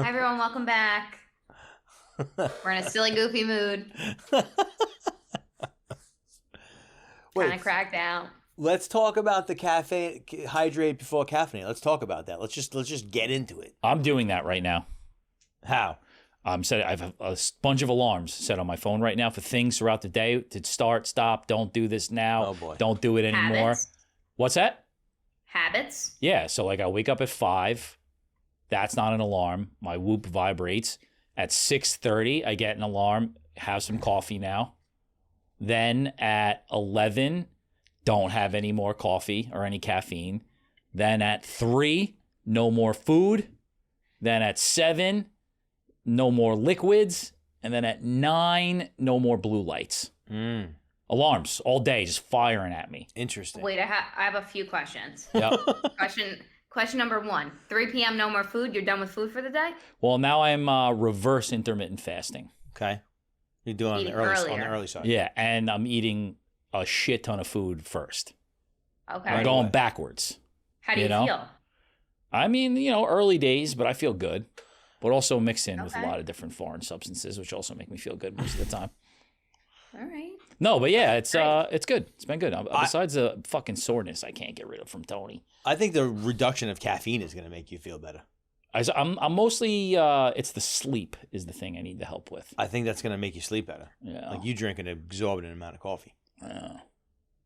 Hi everyone, welcome back. We're in a silly, goofy mood. Kind Wait, of cracked out. let's talk about the caffeine hydrate before caffeine. Let's talk about that. Let's just get into it. I'm doing that right now. How? I have a bunch of alarms set on my phone right now for things throughout the day to start, stop, don't do this now. Oh, boy. Don't do it anymore. Habits. What's that? Habits. Yeah, so like I wake up at 5. That's not an alarm. My Whoop vibrates. At 6:30, I get an alarm, have some coffee now. Then at 11, don't have any more coffee or any caffeine. Then at 3, no more food. Then at 7, no more liquids. And then at 9, no more blue lights. Alarms all day just firing at me. Interesting. Wait, I have a few questions. Yep. Question number 1. 3 p.m. no more food. You're done with food for the day? Well, now I'm reverse intermittent fasting. Okay. You're doing Eating on the earlier. early side. Yeah, and I'm eating a shit ton of food first. Okay. I'm going backwards. How do you know? feel? I mean, early days, but I feel good. But also mixed in with a Okay. lot of different foreign substances, which also make me feel good most of the time. All right. No, but yeah, it's Nice. good. It's been good. Besides the fucking soreness I can't get rid of from Tony. I think the reduction of caffeine is going to make you feel better. I'm mostly it's the sleep is the thing I need the help with. I think that's going to make you sleep better. Yeah. Like you drink an exorbitant amount of coffee. Yeah.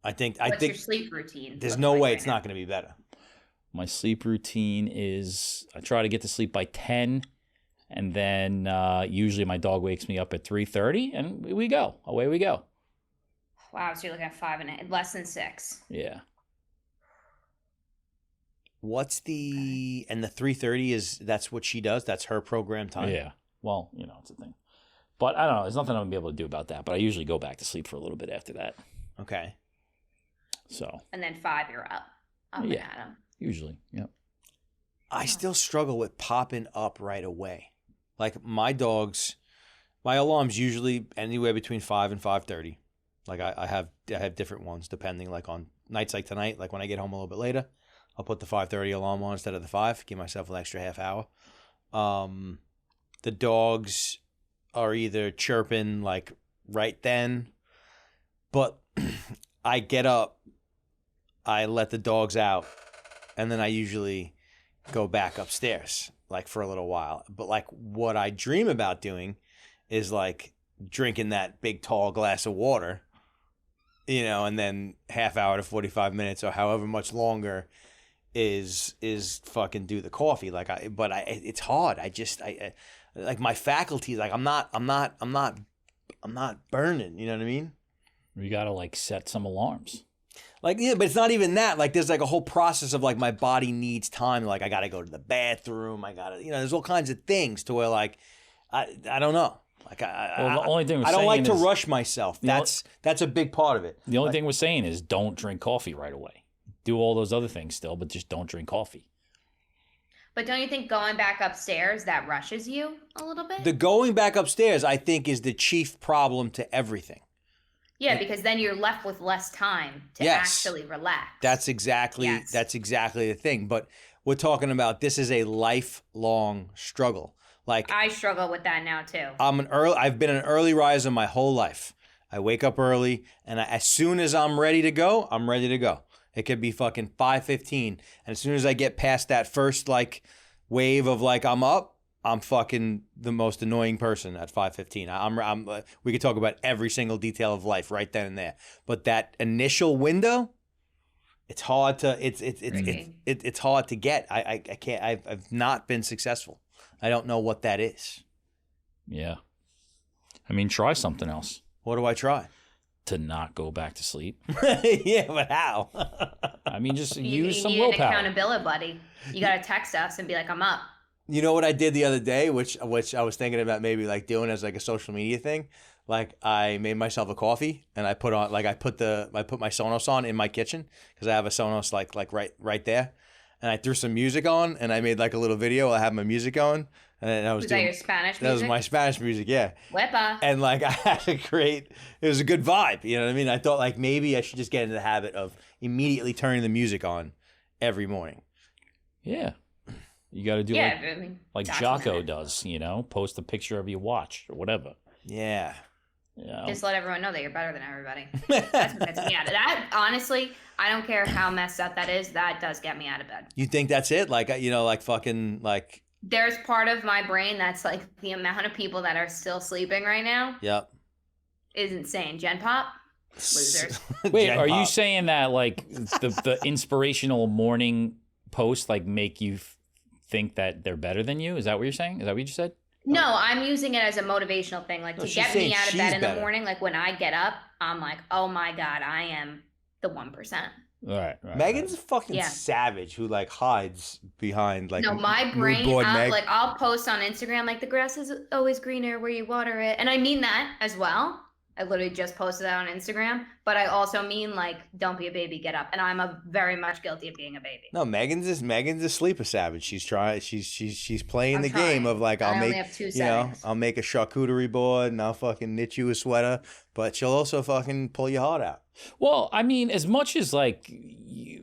I think What's your sleep routine? there's look no like way right it's now? not going to be better. My sleep routine is I try to get to sleep by 10, and then usually my dog wakes me up at 3:30, and we go. Away we go. Wow, so you're looking at 5 and less than 6. Yeah. What's the 3:30 is that's what she does? That's her program time. Yeah. Well, it's a thing. But I don't know. There's nothing I'm going to be able to do about that. But I usually go back to sleep for a little bit after that. Okay. So, And then 5, you're up. Up Yeah. and at 'em. usually. Yep. I still struggle with popping up right away. Like my alarms usually anywhere between 5 and 5:30. Like I have different ones depending like on nights like tonight, like when I get home a little bit later, I'll put the 5:30 alarm on instead of the 5, give myself an extra half hour. The dogs are either chirping like right then, but I get up, I let the dogs out, and then I usually go back upstairs like for a little while. But like what I dream about doing is like drinking that big tall glass of water, and then half hour to 45 minutes or however much longer is fucking do the coffee. Like it's hard. I like my faculties, like I'm not burning, you know what I mean? We got to like set some alarms. Like, yeah, but it's not even that. Like, there's like a whole process of like my body needs time. Like, I got to go to the bathroom. I got to, there's all kinds of things to where like, I don't know. Like, Well, the only thing we're I don't like saying to is- rush myself. That's a big part of it. The only thing we're saying is don't drink coffee right away. Do all those other things still, but just don't drink coffee. But don't you think going back upstairs, that rushes you a little bit? The going back upstairs, I think, is the chief problem to everything. Yeah, because then you're left with less time to Yes. actually relax. That's exactly Yes. the thing. But we're talking about this is a lifelong struggle. Like I struggle with that now too. I've been an early riser my whole life. I wake up early, and as soon as I'm ready to go, I'm ready to go. It could be fucking 5:15, and as soon as I get past that first like wave of like I'm up, I'm fucking the most annoying person at 5:15. We could talk about every single detail of life right then and there, but that initial window, it's hard to it's hard to get. I can't. I've not been successful. I don't know what that is. Yeah. I mean, try something else What do I try? to not go back to sleep. Yeah, but how? I mean, just You use some need an willpower. accountability buddy. You got to text us and be like, I'm up. You know what I did the other day, which I was thinking about maybe like doing as like a social media thing. Like I made myself a coffee and I put my Sonos on in my kitchen because I have a Sonos like right there, and I threw some music on and I made like a little video. I have my music on, and then I was Was that doing your Spanish that was music? my Spanish music, yeah. Wepa. And like I had a great, it was a good vibe. You know what I mean? I thought like maybe I should just get into the habit of immediately turning the music on every morning. Yeah. You got to do Yeah, I mean, like document Jocko it. does, you know, post a picture of your watch or whatever. Yeah. You know? Just let everyone know that you're better than everybody. That's what gets me out of that. Honestly, I don't care how messed up that is. That does get me out of bed. You think that's it? Like, you know, like fucking like. There's part of my brain that's like the amount of people that are still sleeping right now Yep. is insane. Gen Pop, losers. Wait, Gen are you Pop. saying that like the inspirational morning posts like make you think that they're better than you? Is that what you're saying? Is that what you just said? No, I'm using it as a motivational thing, like No, to she's get saying me out of she's bed in better. the morning. Like when I get up, I'm like, oh my God, I am the 1%. Right. Megan's a fucking Yeah. savage who like hides behind like No, my mood brain, board Meg. like I'll post on Instagram, like the grass is always greener where you water it. And I mean that as well. I literally just posted that on Instagram, but I also mean like, don't be a baby, get up. And I'm very much guilty of being a baby. No, Megan's a sleeper savage. She's trying. She's playing I'm the game trying. of like I I'll only make have 2 you know settings. I'll make a charcuterie board and I'll fucking knit you a sweater, but she'll also fucking pull your heart out. Well, I mean, as much as like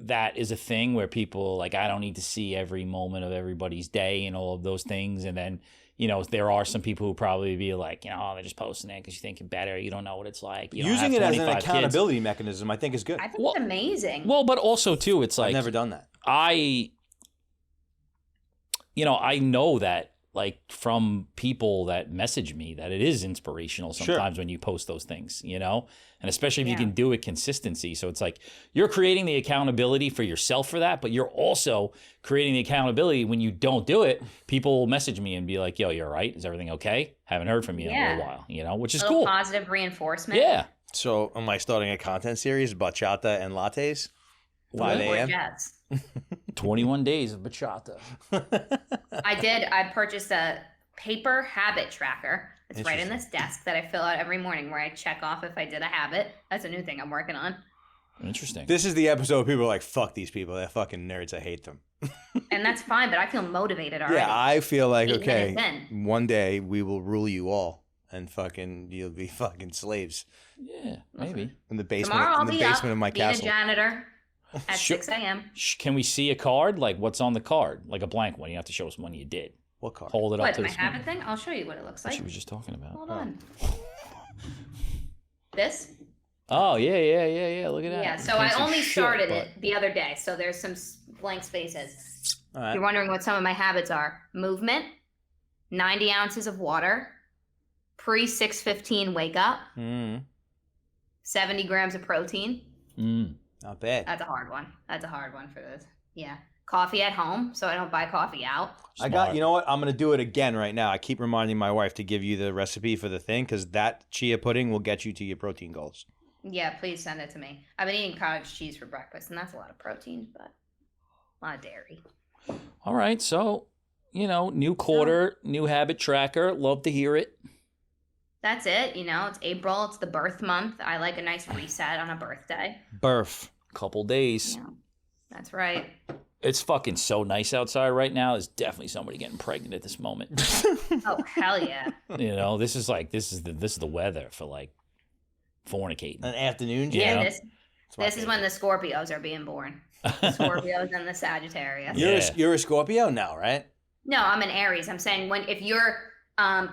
that is a thing where people like, I don't need to see every moment of everybody's day and all of those things. And then, you know, there are some people who probably be like, you know, oh, they're just posting it because you think you're better. You don't know what it's like. You don't Using have it as an 25 kids. accountability mechanism, I think, is good. I think Well- it's amazing. Well, but also too, it's like I've never done that. I know that like from people that message me that it is inspirational Sure. sometimes when you post those things, you know, and especially if you Yeah. can do it consistency. So it's like you're creating the accountability for yourself for that, but you're also creating the accountability when you don't do it. People will message me and be like, yo, you're right. Is everything okay? Haven't heard from you in a Yeah. little while, you know, which is a little cool. positive reinforcement. Yeah. So, am I starting a content series, bachata and lattes? 5 Or a.m. jazz. 21 days of bachata. I purchased a paper habit tracker. It's right in this desk that I fill out every morning where I check off if I did a habit. That's a new thing I'm working on. Interesting. This is the episode where people are like, fuck these people. They're fucking nerds. I hate them. And that's fine, but I feel motivated already. Yeah, I feel like, 8 okay, minutes in. one day we will rule you all and fucking, you'll be fucking slaves Yeah, maybe. in the basement, Tomorrow I'll in the be basement up of my being castle. a janitor at Sure. 6 a.m. Can we see a card? Like what's on the card? Like a blank one. You have to show us one you did. What card? Hold it up What, to my the screen. habit thing? I'll show you what it looks What like. she was just talking about. Hold on. This? Oh, yeah. Look at that. Yeah, You so can't I see only shit, started but- it the other day, so there's some blank spaces. All right. You're wondering what some of my habits are. Movement, 90 ounces of water, pre-6:15 wake up, Mm, 70 grams of protein. not bad. That's a hard one. That's a hard one for this. Yeah. Coffee at home, so I don't buy coffee out. I got, you know what? I'm going to do it again right now. I keep reminding my wife to give you the recipe for the thing because that chia pudding will get you to your protein goals. Yeah, please send it to me. I've been eating cottage cheese for breakfast, and that's a lot of protein, but a lot of dairy. All right. So, you know, new quarter, new habit tracker. Love to hear it. That's it. You know, it's April. It's the birth month. I like a nice reset on a birthday. Birth. Couple days. Yeah, that's right. It's fucking so nice outside right now. There's definitely somebody getting pregnant at this moment. Oh, hell yeah. You know, this is the weather for like fornicating. An afternoon Yeah. Yeah, jam. this is when the Scorpios are being born. The Scorpios and the Sagittarius. Yeah. You're a Scorpio now, right? No, I'm an Aries. I'm saying if you're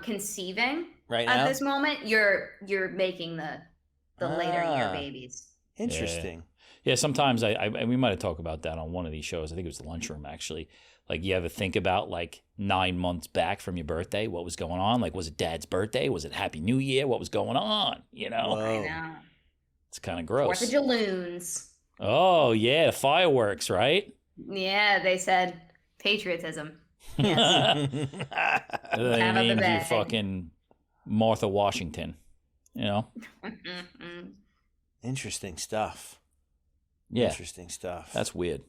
conceiving Right at now? this moment, you're making the later year Ah. babies. Interesting. Yeah, sometimes we might have talked about that on one of these shows. I think it was the lunchroom actually. Like you ever think about like 9 months back from your birthday, what was going on? Like was it Dad's birthday? Was it Happy New Year? What was going on? You know, Whoa. I know. it's kind of 4th gross. of Juloons. Oh yeah, the fireworks, right? Yeah, they said patriotism. They Have a named you bag. fucking Martha Washington. You know? Mm-mm. Interesting stuff. Yeah, Interesting stuff. that's weird.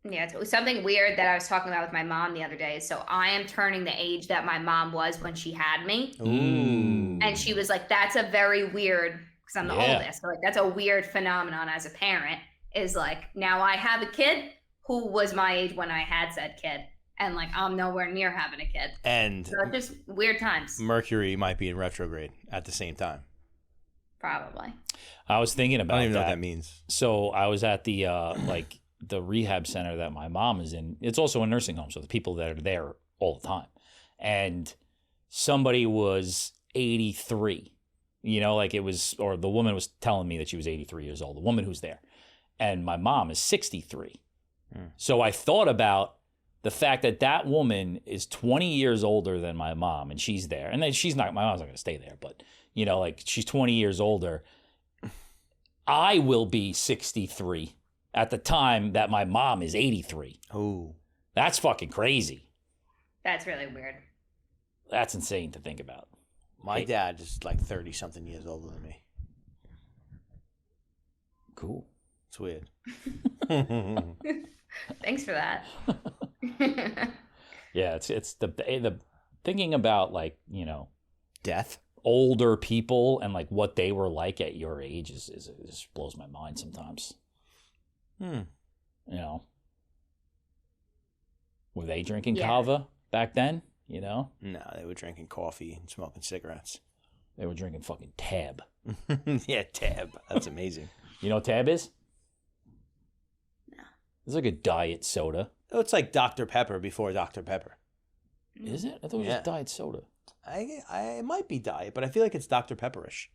Yeah, it's something weird that I was talking about with my mom the other day. So I am turning the age that my mom was when she had me. Ooh. And she was like, that's a very weird, because I'm the Yeah. oldest. So like, that's a weird phenomenon as a parent is like, now I have a kid who was my age when I had said kid. And like, I'm nowhere near having a kid. And So it's just weird times. Mercury might be in retrograde at the same time. Probably. I was thinking I about don't even know what that. that means. So I was at the like the rehab center that my mom is in, it's also a nursing home, so the people that are there all the time. And somebody was 83, you know, like it was, or the woman was telling me that she was 83 years old, the woman who's there. And my mom is 63. So I thought about the fact that that woman is 20 years older than my mom, and she's there. And then my mom's not going to stay there, but, you know, like she's 20 years older. I will be 63 at the time that my mom is 83. Oh, that's fucking crazy. That's really weird. That's insane to think about. My dad is like 30-something years older than me. Cool. It's weird. Thanks for that. Yeah, it's the thinking about, like, you know, Death. older people and like what they were like at your age is it just blows my mind sometimes. You know, were they drinking kava back then? You know, No, they were drinking coffee and smoking cigarettes. they were drinking fucking Tab. Yeah, Tab. That's amazing. You know what Tab is? No. It's like a diet soda. Oh, it's like Dr. Pepper before Dr. Pepper. Is it? I thought it was just diet soda. It might be diet, but I feel like it's Dr. Pepperish.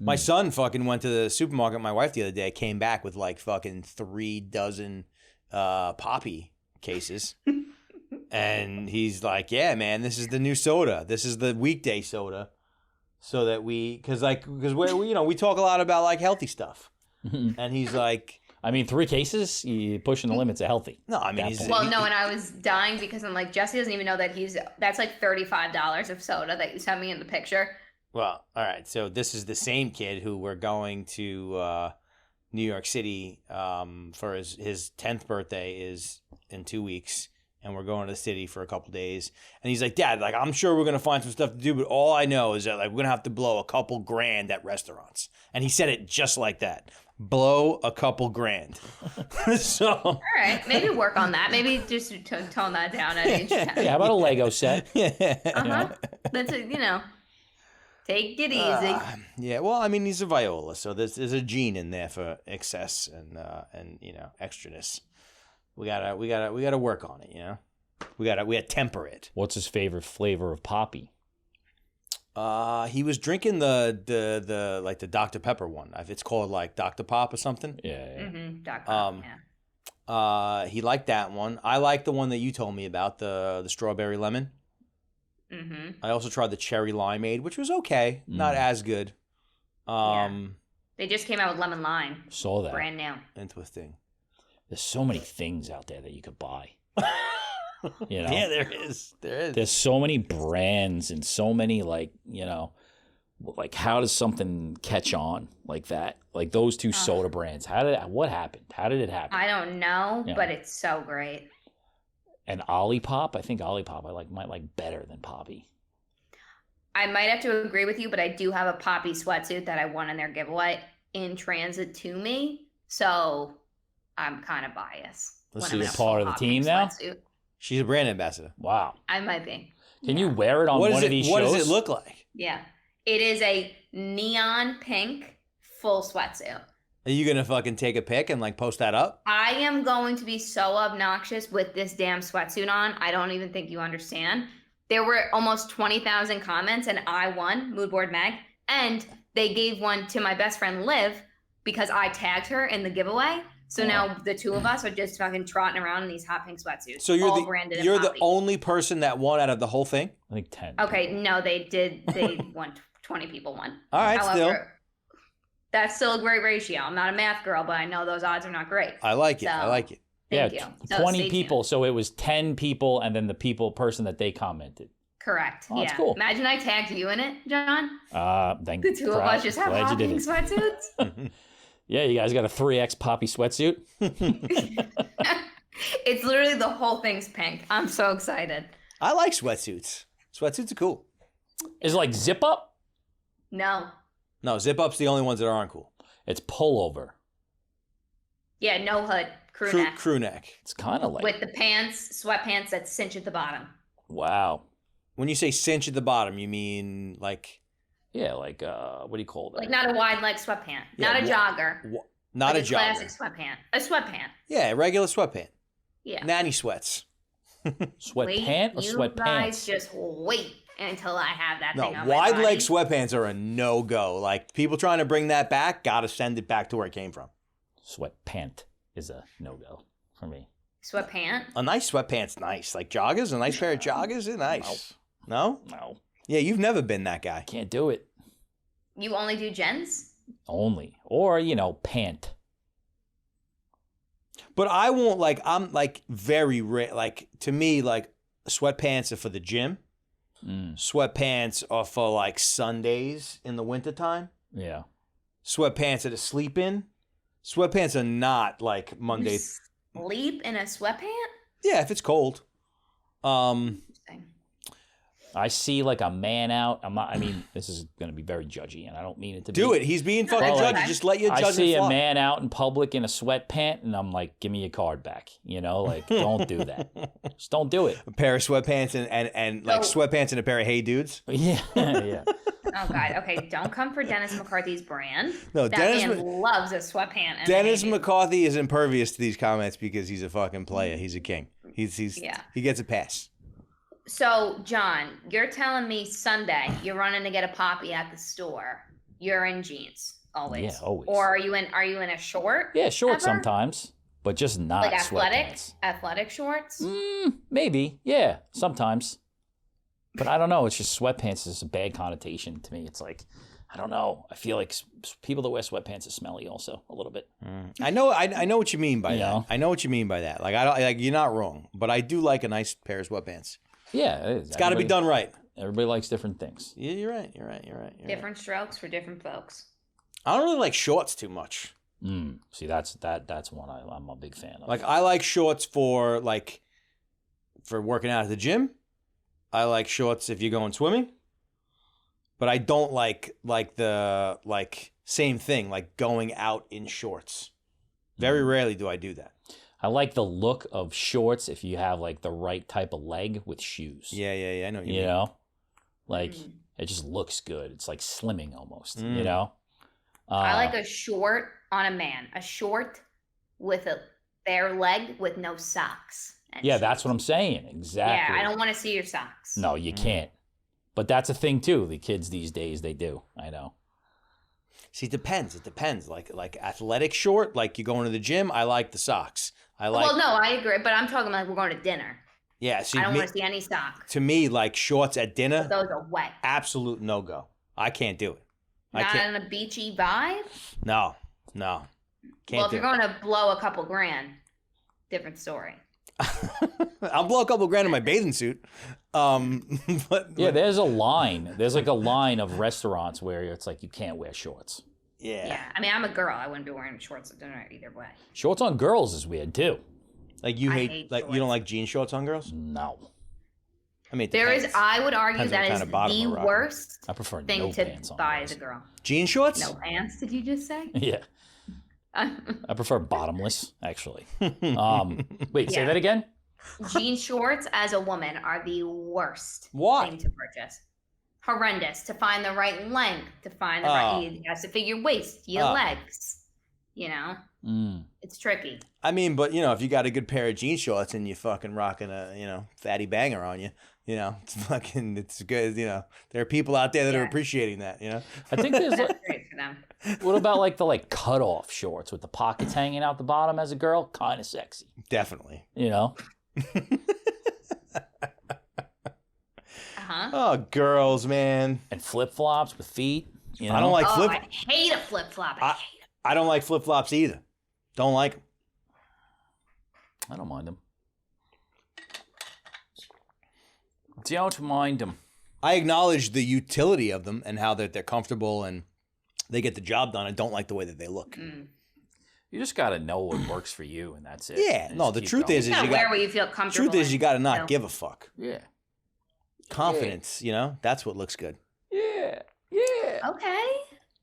My son fucking went to the supermarket with my wife the other day, came back with like fucking 3 dozen Poppy cases. And he's like, yeah, man, this is the new soda. This is the weekday soda. So that because we you know, we talk a lot about like healthy stuff. And he's like, I mean, 3 cases, you're pushing the limits of healthy. no, I mean, Well, no, and I was dying because I'm like, Jesse doesn't even know that that's like $35 of soda that you sent me in the picture. well, all right. So this is the same kid who we're going to New York City for his 10th birthday is in 2 weeks. And we're going to the city for a couple days. And he's like, Dad, like, I'm sure we're going to find some stuff to do, but all I know is that, like, we're going to have to blow a couple grand at restaurants. And he said it just like that. Blow a couple grand. So. All right, maybe work on that. Maybe just tone that down at age 10. Yeah, how about a Lego set? Uh-huh. That's you know, take it easy. Yeah, well, I mean, he's a Viola, so there's a gene in there for excess and you know, extraness. We gotta work on it, you know. We gotta temper it. What's his favorite flavor of Poppy? He was drinking the like the Dr. Pepper one. It's called like Dr. Pop or something. Yeah. Mm-hmm. Yeah. He liked that one. I like the one that you told me about, the strawberry lemon. Mm-hmm. I also tried the cherry limeade, which was okay, not as good. They just came out with lemon lime. Saw that. Brand new. Interesting. There's so many things out there that you could buy. You know? Yeah, there is. There's so many brands and so many, like, you know, like, how does something catch on like that? Like those 2 soda brands. What happened? How did it happen? I don't know, Yeah. but it's so great. And Olipop, I think Olipop might like better than Poppy. I might have to agree with you, but I do have a Poppy sweatsuit that I won in their giveaway in transit to me. So I'm kind of biased. Let's when see, I'm you're part of the team now? sweatsuit. She's a brand ambassador. Wow. I might be. Can you wear it on one of these shows? What does it look like? Yeah. It is a neon pink full sweatsuit. Are you gonna fucking take a pic and like post that up? I am going to be so obnoxious with this damn sweatsuit on. I don't even think you understand. There were almost 20,000 comments and I won Mood Board Mag. And they gave one to my best friend Liv because I tagged her in the giveaway. So now the 2 of us are just fucking trotting around in these hot pink sweatsuits. So you're all the only person that won out of the whole thing? I think 10. Okay, no, they did. They won. 20 people won. All right, still. That's still a great ratio. I'm not a math girl, but I know those odds are not great. I like it. So, I like it. Thank Yeah, you. So 20 stay people. tuned. So it was 10 people and then the person that they commented. Correct. Oh, that's yeah. cool. Imagine I tagged you in it, John. Thank The 2 of us just have glad hot you pink did sweatsuits. Yeah, you guys got a 3X Poppy sweatsuit. It's literally the whole thing's pink. I'm so excited. I like sweatsuits. Sweatsuits are cool. Is it like zip up? No. No, zip up's the only ones that aren't cool. It's pullover. Yeah, no hood. Crew neck. Crew neck. It's kind of like, With the pants, sweatpants that cinch at the bottom. wow. When you say cinch at the bottom, you mean like Yeah, like, what do you call that? Like not a wide leg sweatpant. Yeah, not a jogger. Not like a a classic jogger. sweatpant. A sweatpant. Yeah, regular sweatpant. Yeah. Nanny sweats. Sweatpant or You guys sweatpants? just wait until I have that No, thing on my wide body. leg sweatpants are a no-go. Like, people trying to bring that back, gotta send it back to where it came from. Sweatpant is a no-go for me. Sweatpant? A nice sweatpant's nice. Like joggers, a nice pair of joggers is nice. No? No, Yeah, you've never been that guy. can't do it. You only do gens? Only. Or, pant. But I won't, like, I'm like very rare. Like, to me, like, sweatpants are for the gym. Sweatpants are for like Sundays in the wintertime. Yeah. Sweatpants are to sleep in. Sweatpants are not like Monday. Sleep in a sweatpant? Yeah, if it's cold. Interesting. I see like a man out. This is going to be very judgy, and I don't mean it to be. Do it. He's being fucking that's judgy. okay. Just let your I judgment see fly. a man out in public in a sweatpant, and I'm like, give me your card back. Like, don't do that. Just don't do it. A pair of sweatpants and like sweatpants and a pair of Hey Dudes. Yeah, yeah. Oh God. Okay, don't come for Dennis McCarthy's brand. No, that Dennis man loves a sweatpant. And Dennis a Hey Dude. McCarthy is impervious to these comments because he's a fucking player. He's a king. He gets a pass. So, John, you're telling me Sunday you're running to get a poppy at the store. You're in jeans always. Yeah, always. Or are you in a short? Yeah, short ever? sometimes, but just not Like sweatpants. athletic shorts? Maybe, yeah, sometimes. But I don't know. It's just sweatpants is a bad connotation to me. It's like, I don't know. I feel like people that wear sweatpants are smelly also a little bit. I know what you mean by You that. know? I know what you mean by that. Like, I don't, like, you're not wrong, but I do like a nice pair of sweatpants. Yeah, it is. It's got to be done right. Everybody likes different things. Yeah, you're right. You're right. Different strokes for different folks. I don't really like shorts too much. See, that's one I'm a big fan of. Like, I like shorts for working out at the gym. I like shorts if you're going swimming. But I don't like the same thing, like going out in shorts. Very rarely do I do that. I like the look of shorts if you have like the right type of leg with shoes. Yeah. I know what you You mean. know? Like it just looks good. It's like slimming almost, Mm. I like a short on a man. A short with a bare leg with no socks. and Yeah, shoes. that's what I'm saying. Exactly. Yeah, I don't want to see your socks. No, you can't. But that's a thing too. The kids these days, they do. I know. See, it depends. It depends. Like athletic short, like you're going to the gym, I like the socks. Well, no, I agree, but I'm talking like we're going to dinner. Yeah, see, I don't want to see any socks. to me, like shorts at dinner, Those are wet. absolute no-go. I can't do it. I Not can't. in a beachy vibe. No. Can't Well, if do you're it. going to blow a couple grand, different story. I'll blow a couple grand in my bathing suit. But Yeah, there's a line. There's like a line of restaurants where it's like you can't wear shorts. Yeah. I mean, I'm a girl. I wouldn't be wearing shorts at dinner either way. Shorts on girls is weird too. Like you I hate, hate like you shorts. don't like jean shorts on girls? No. I mean, it There is, depends. I would argue Depends what that kind is of bottom the we're rocking. worst I prefer thing no to pants on buy girls. as a girl. Jean shorts? No pants, did you just say? Yeah. I prefer bottomless, actually. Wait, say Yeah. that again? Jean shorts as a woman are the worst Why? thing to purchase. Horrendous. To find the right length, to find the right, you have to fit your waist, your legs. You know, it's tricky. I mean, but if you got a good pair of jean shorts and you're fucking rocking a fatty banger on you, it's good. There are people out there that are Yeah. appreciating that. I think there's That's like, great for them. what about like the cutoff shorts with the pockets hanging out the bottom as a girl? Kind of sexy, Definitely. Oh, girls, man. And flip flops with feet. I don't like flip. I hate a flip flop. I hate it. I don't like flip flops either. Don't like them. I don't mind them. Don't mind them. I acknowledge the utility of them and how they're comfortable and they get the job done. I don't like the way that they look. You just got to know what works for you, and that's it. Yeah, And no. just The keep truth going. is You gotta you wear got. where you feel comfortable. Truth is, you got to not in, give a fuck. Yeah. Confidence, that's what looks good. Yeah. Okay.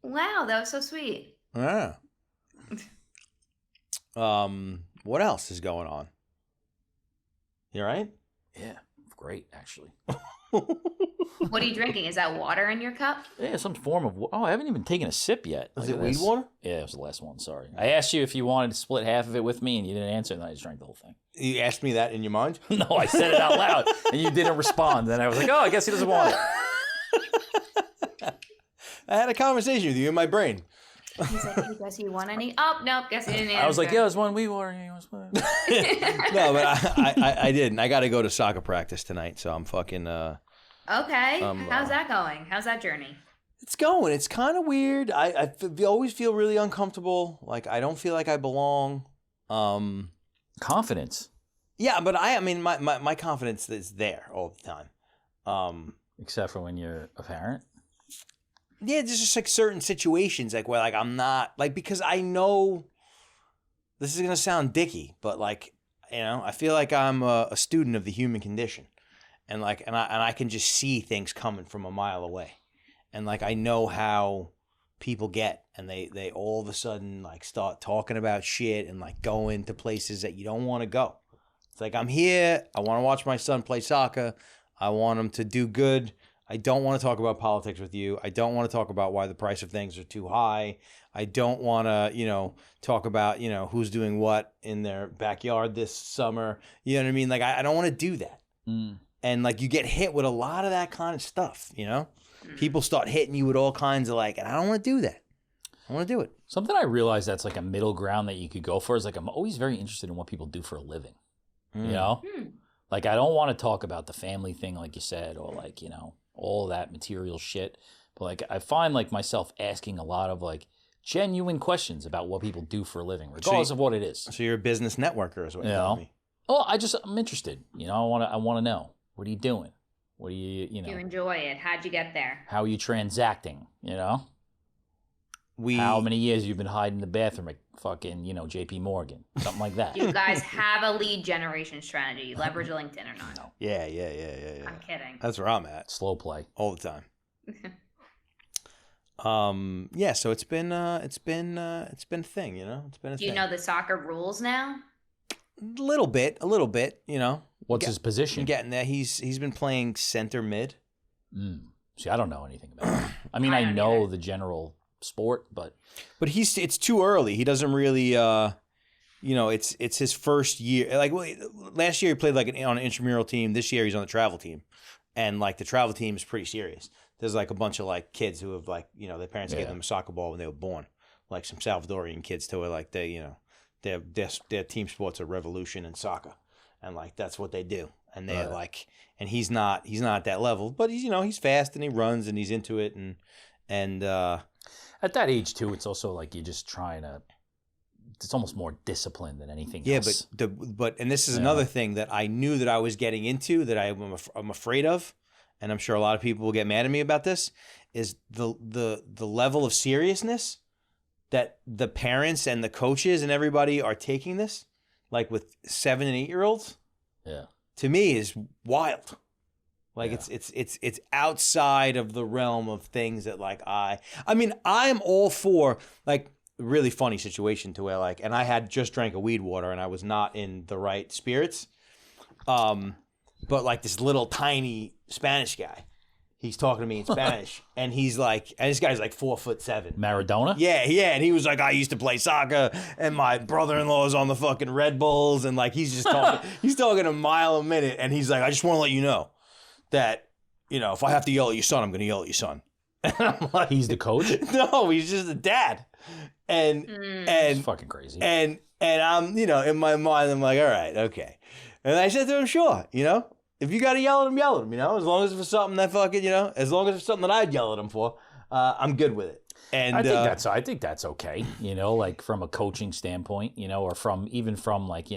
Wow, that was so sweet. Yeah. What else is going on? You all right? Yeah. Great, actually. What are you drinking? Is that water in your cup? Yeah, some form of. Oh, I haven't even taken a sip yet. Is Look it at weed this. water? Yeah, it was the last one. Sorry. I asked you if you wanted to split half of it with me, and you didn't answer, and I just drank the whole thing. You asked me that in your mind? No, I said it out loud, and you didn't respond. Then I was like, oh, I guess he doesn't want it. I had a conversation with you in my brain. He's like, hey, does he want any? Oh, no, guess he didn't answer. I was like, yeah, there's one weed water. He wants one. No, but I didn't. I got to go to soccer practice tonight, so I'm fucking. Okay. How's that going? How's that journey? It's going. It's kind of weird. I always feel really uncomfortable. Like I don't feel like I belong. Confidence. Yeah, but I mean, my confidence is there all the time. Except for when you're a parent. Yeah, there's just like certain situations like where like I'm not like because I know this is gonna sound dicky, but like I feel like I'm a student of the human condition, and like and I can just see things coming from a mile away, and like I know how people get, and they all of a sudden like start talking about shit and like going to places that you don't want to go. It's like I'm here. I want to watch my son play soccer. I want him to do good. I don't want to talk about politics with you. I don't want to talk about why the price of things are too high. I don't want to, talk about, who's doing what in their backyard this summer. You know what I mean? Like, I don't want to do that. Mm. And, like, you get hit with a lot of that kind of stuff, People start hitting you with all kinds of, like, and I don't want to do that. I want to do it. Something I realized that's like a middle ground that you could go for is like I'm always very interested in what people do for a living. Like, I don't want to talk about the family thing, like you said, or like, all that material shit. But like I find like myself asking a lot of like genuine questions about what people do for a living, regardless of what it is. So you're a business networker is what you're telling me. Oh, I'm interested. I want to know. What are you doing? What do you Do you enjoy it? How'd you get there? How are you transacting? How many years you've been hiding in the bathroom at fucking, JP Morgan? Something like that. Do you guys have a lead generation strategy? Leverage LinkedIn or not? No. Yeah. I'm kidding. That's where I'm at. Slow play. All the time. Yeah, so it's been a thing, It's been a thing. Do you know the soccer rules now? A little bit, What's his position? Getting there. He's been playing center mid. See, I don't know anything about it. I mean, I I don't know either. the general sport, but it's too early. He doesn't really it's his first year. Like last year he played like on an intramural team. This year he's on the travel team. And like the travel team is pretty serious. There's like a bunch of like kids who have like, their parents gave them a soccer ball when they were born. Like some Salvadorian kids too, where like they, their team sports are revolution in soccer. And like that's what they do. And they're like, and he's not at that level, but he's fast and he runs and he's into it and at that age too, it's also like you're just trying to. It's almost more discipline than anything else. But this is another thing that I knew that I was getting into that I'm afraid of, and I'm sure a lot of people will get mad at me about this, is the level of seriousness that the parents and the coaches and everybody are taking this, like with 7 and 8-year-olds. Yeah. To me is wild. Like it's outside of the realm of things that like I'm all for like really funny situation to where like, and I had just drank a weed water and I was not in the right spirits. But like this little tiny Spanish guy, he's talking to me in Spanish and he's like, and this guy's like 4'7". Maradona? Yeah. And he was like, I used to play soccer and my brother-in-law is on the fucking Red Bulls. And like, he's just talking, he's talking a mile a minute. And he's like, I just want to let you know that, if I have to yell at your son, I'm going to yell at your son. And I'm like, he's the coach? No, he's just a dad. And It's fucking crazy. And I'm, in my mind, I'm like, all right, okay. And I said to him, sure, if you got to yell at him, as long as it's something that fucking, as long as it's something that I'd yell at him for, I'm good with it. And I think that's okay, like from a coaching standpoint, or even from like,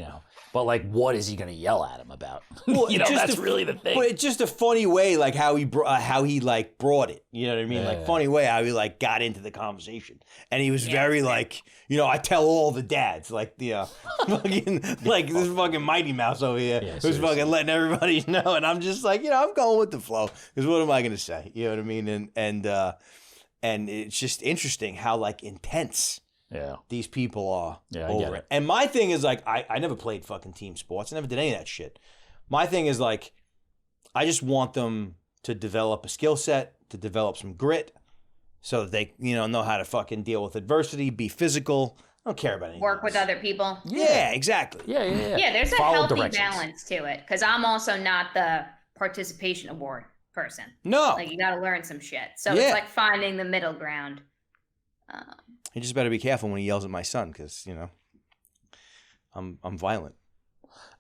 but like, what is he going to yell at him about? Well, that's really the thing. But it's just a funny way, like how he like brought it. You know what I mean? Like funny way how he like got into the conversation, and he was very like, I tell all the dads, like the fucking like this fucking Mighty Mouse over here, who's fucking letting everybody know, and I'm just like, I'm going with the flow, because what am I going to say? You know what I mean? And it's just interesting how like intense. Yeah, these people are over it. And my thing is like, I never played fucking team sports. I never did any of that shit. My thing is like, I just want them to develop a skill set, to develop some grit, so that they, know how to fucking deal with adversity, be physical. I don't care about anything Work with else. other people. Yeah, exactly. Yeah. There's a Follow healthy directions. balance to it, because I'm also not the participation award person. No. Like, you got to learn some shit. So Yeah. it's like finding the middle ground. You just better be careful when he yells at my son, because I'm violent.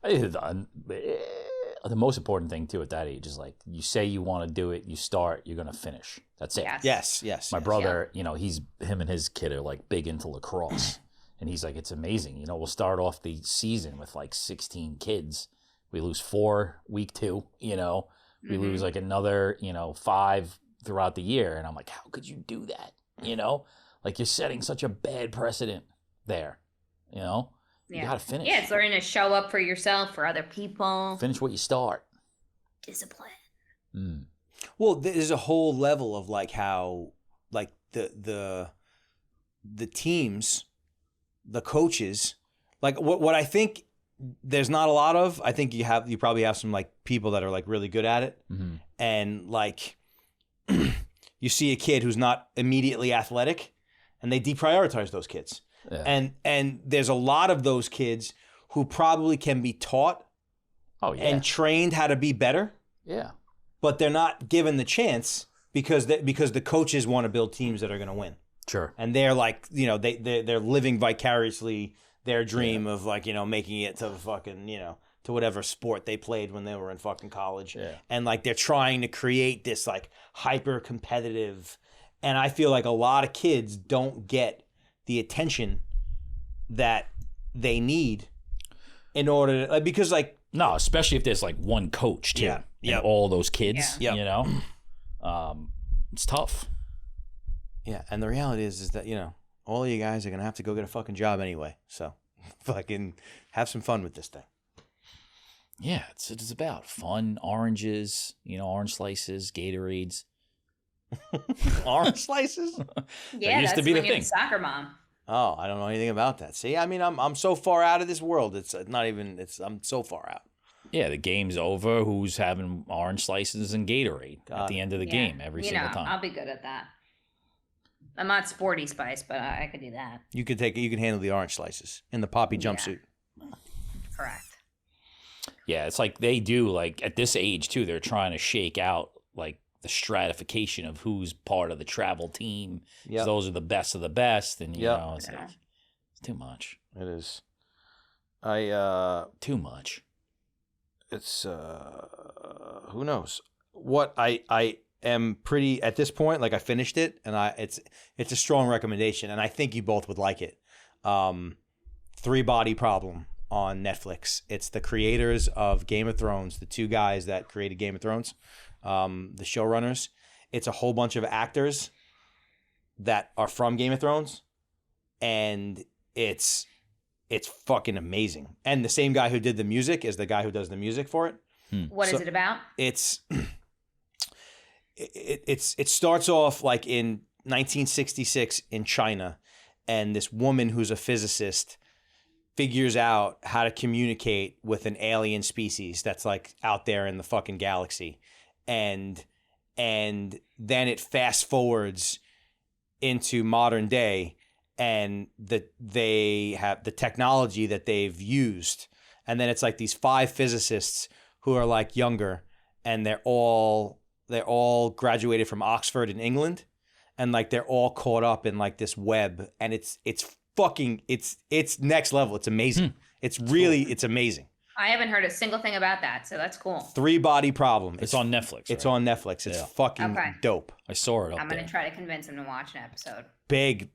The most important thing too at that age is like you say you want to do it, you start, you're gonna finish. That's it. Yes. My brother, him and his kid are like big into lacrosse, and he's like, it's amazing. We'll start off the season with like 16 kids. We lose 4 week 2. We lose like another 5 throughout the year, and I'm like, how could you do that? Like you're setting such a bad precedent there. You gotta finish. Yeah, it's learning to show up for yourself, for other people. Finish what you start. Discipline. Well, there's a whole level of like how like the teams, the coaches, like what I think there's not a lot of. I think you probably have some like people that are like really good at it, and like you see a kid who's not immediately athletic, and they deprioritize those kids. Yeah. And there's a lot of those kids who probably can be taught and trained how to be better. Yeah. But they're not given the chance because the coaches want to build teams that are going to win. Sure. And they're like, they're living vicariously their dream of like, making it to the fucking, to whatever sport they played when they were in fucking college. Yeah. And like they're trying to create this like hyper competitive, and I feel like a lot of kids don't get the attention that they need in order to, because like, no, especially if there's like one coach too, and all those kids, it's tough. Yeah, and the reality is that all of you guys are gonna have to go get a fucking job anyway, so fucking have some fun with this thing. Yeah, it's about fun, oranges, orange slices, Gatorades. Orange slices? Yeah, used that's to be the when you're thing. Soccer mom. Oh, I don't know anything about that. See, I mean, I'm so far out of this world. It's not even. I'm so far out. Yeah, the game's over. Who's having orange slices and Gatorade at the end of the game every single time? I'll be good at that. I'm not Sporty Spice, but I could do that. You could handle the orange slices in the poppy jumpsuit. Correct. Yeah, it's like they do. Like at this age too, they're trying to shake out like the stratification of who's part of the travel team. Yeah, those are the best of the best, and it's like it's too much. It is. Too much. It's who knows what I am pretty at this point. Like I finished it, and it's a strong recommendation, and I think you both would like it. 3 Body Problem on Netflix. It's the creators of Game of Thrones, the 2 guys that created Game of Thrones. The showrunners. It's a whole bunch of actors that are from Game of Thrones, and it's fucking amazing. And the same guy who did the music is the guy who does the music for it. What is it about? It starts off like in 1966 in China, and this woman who's a physicist figures out how to communicate with an alien species that's like out there in the fucking galaxy. And then it fast forwards into modern day, and they have the technology that they've used, and then it's like these 5 physicists who are like younger, and they're all graduated from Oxford in England, and like they're all caught up in like this web, and it's next level. It's amazing. It's amazing. I haven't heard a single thing about that, so that's cool. 3 Body Problem. It's on Netflix. It's on Netflix. It's fucking dope. I saw it. I'm gonna try to convince him to watch an episode. Big.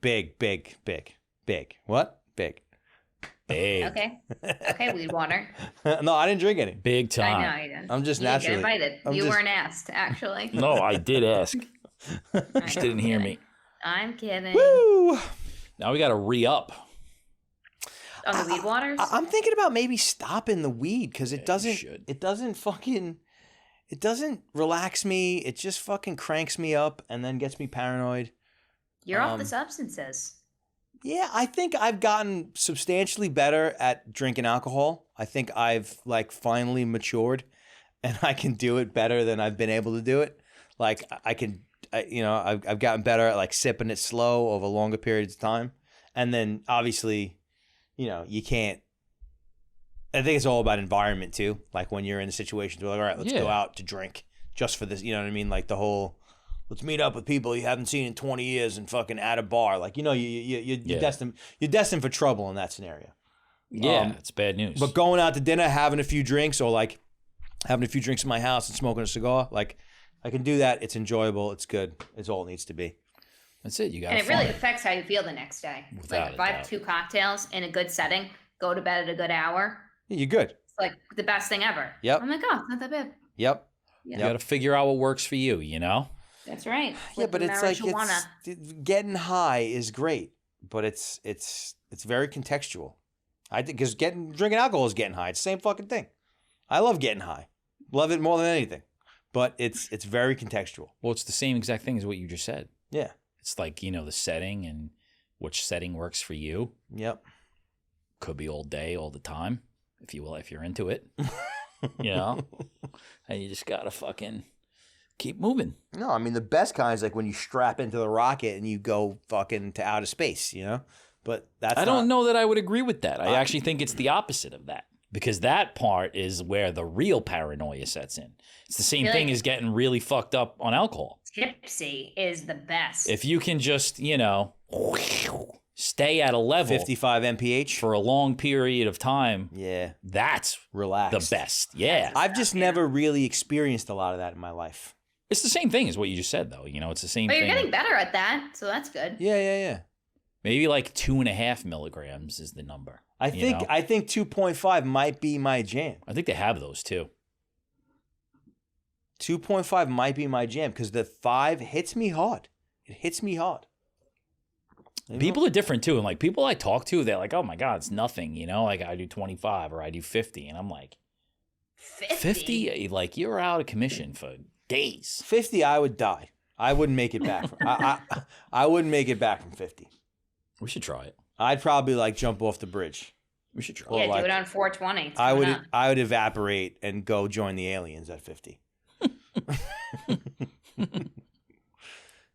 What? Big. Okay, weed water. No, I didn't drink any. Big time. I know you didn't. I'm just You didn't naturally get invited. You weren't asked, actually. No, I did ask. You just didn't hear me. I'm kidding. Woo! Now we got to re-up. On the weed waters? I'm thinking about maybe stopping the weed because it doesn't relax me. It just fucking cranks me up and then gets me paranoid. You're off the substances. Yeah, I think I've gotten substantially better at drinking alcohol. I think I've like finally matured. and I can do it better than I've been able to do it. Like I've gotten better at like sipping it slow over longer periods of time. And then obviously, you can't. I think it's all about environment too. Like when you're in situations where, like, all right, let's go out to drink just for this. You know what I mean? Like the whole, let's meet up with people you haven't seen in 20 years and fucking at a bar. Like, you're destined for trouble in that scenario. Yeah, it's bad news. But going out to dinner, having a few drinks, or like having a few drinks in my house and smoking a cigar, like I can do that. It's enjoyable. It's good. It's all it needs to be. That's it. You got. And it really affects how you feel the next day. Without like if I have 2 cocktails in a good setting, go to bed at a good hour. Yeah, you're good. It's like the best thing ever. Yep. I'm like, oh, it's not that bad. Yep. You got to figure out what works for you. That's right. Yeah, but it's like getting high is great, but it's very contextual. I think because drinking alcohol is getting high. It's the same fucking thing. I love getting high. Love it more than anything. But it's very contextual. Well, it's the same exact thing as what you just said. Yeah. It's like, the setting and which setting works for you. Yep. Could be all day, all the time, if you're into it. And you just got to fucking keep moving. No, I mean, the best kind is like when you strap into the rocket and you go fucking to outer space, But I don't know that I would agree with that. I actually think it's the opposite of that. Because that part is where the real paranoia sets in. It's the same thing as getting really fucked up on alcohol. Tipsy is the best. If you can just, stay at a level 55 mph for a long period of time, that's relaxed. The best. Yeah. I've just never really experienced a lot of that in my life. It's the same thing as what you just said, though. It's the same thing. But you're getting better at that, so that's good. Yeah. Maybe like 2.5 milligrams is the number. I think 2.5 might be my jam. I think they have those too. 2.5 might be my jam because the 5 hits me hard. It hits me hard. People are different too. And like people I talk to, they're like, oh my God, it's nothing. Like I do 25 or I do 50. And I'm like, 50? Like you're out of commission for days. 50, I would die. I wouldn't make it back. I wouldn't make it back from 50. We should try it. I'd probably like jump off the bridge. We should try. Yeah, do it on 420. I would evaporate and go join the aliens at 50.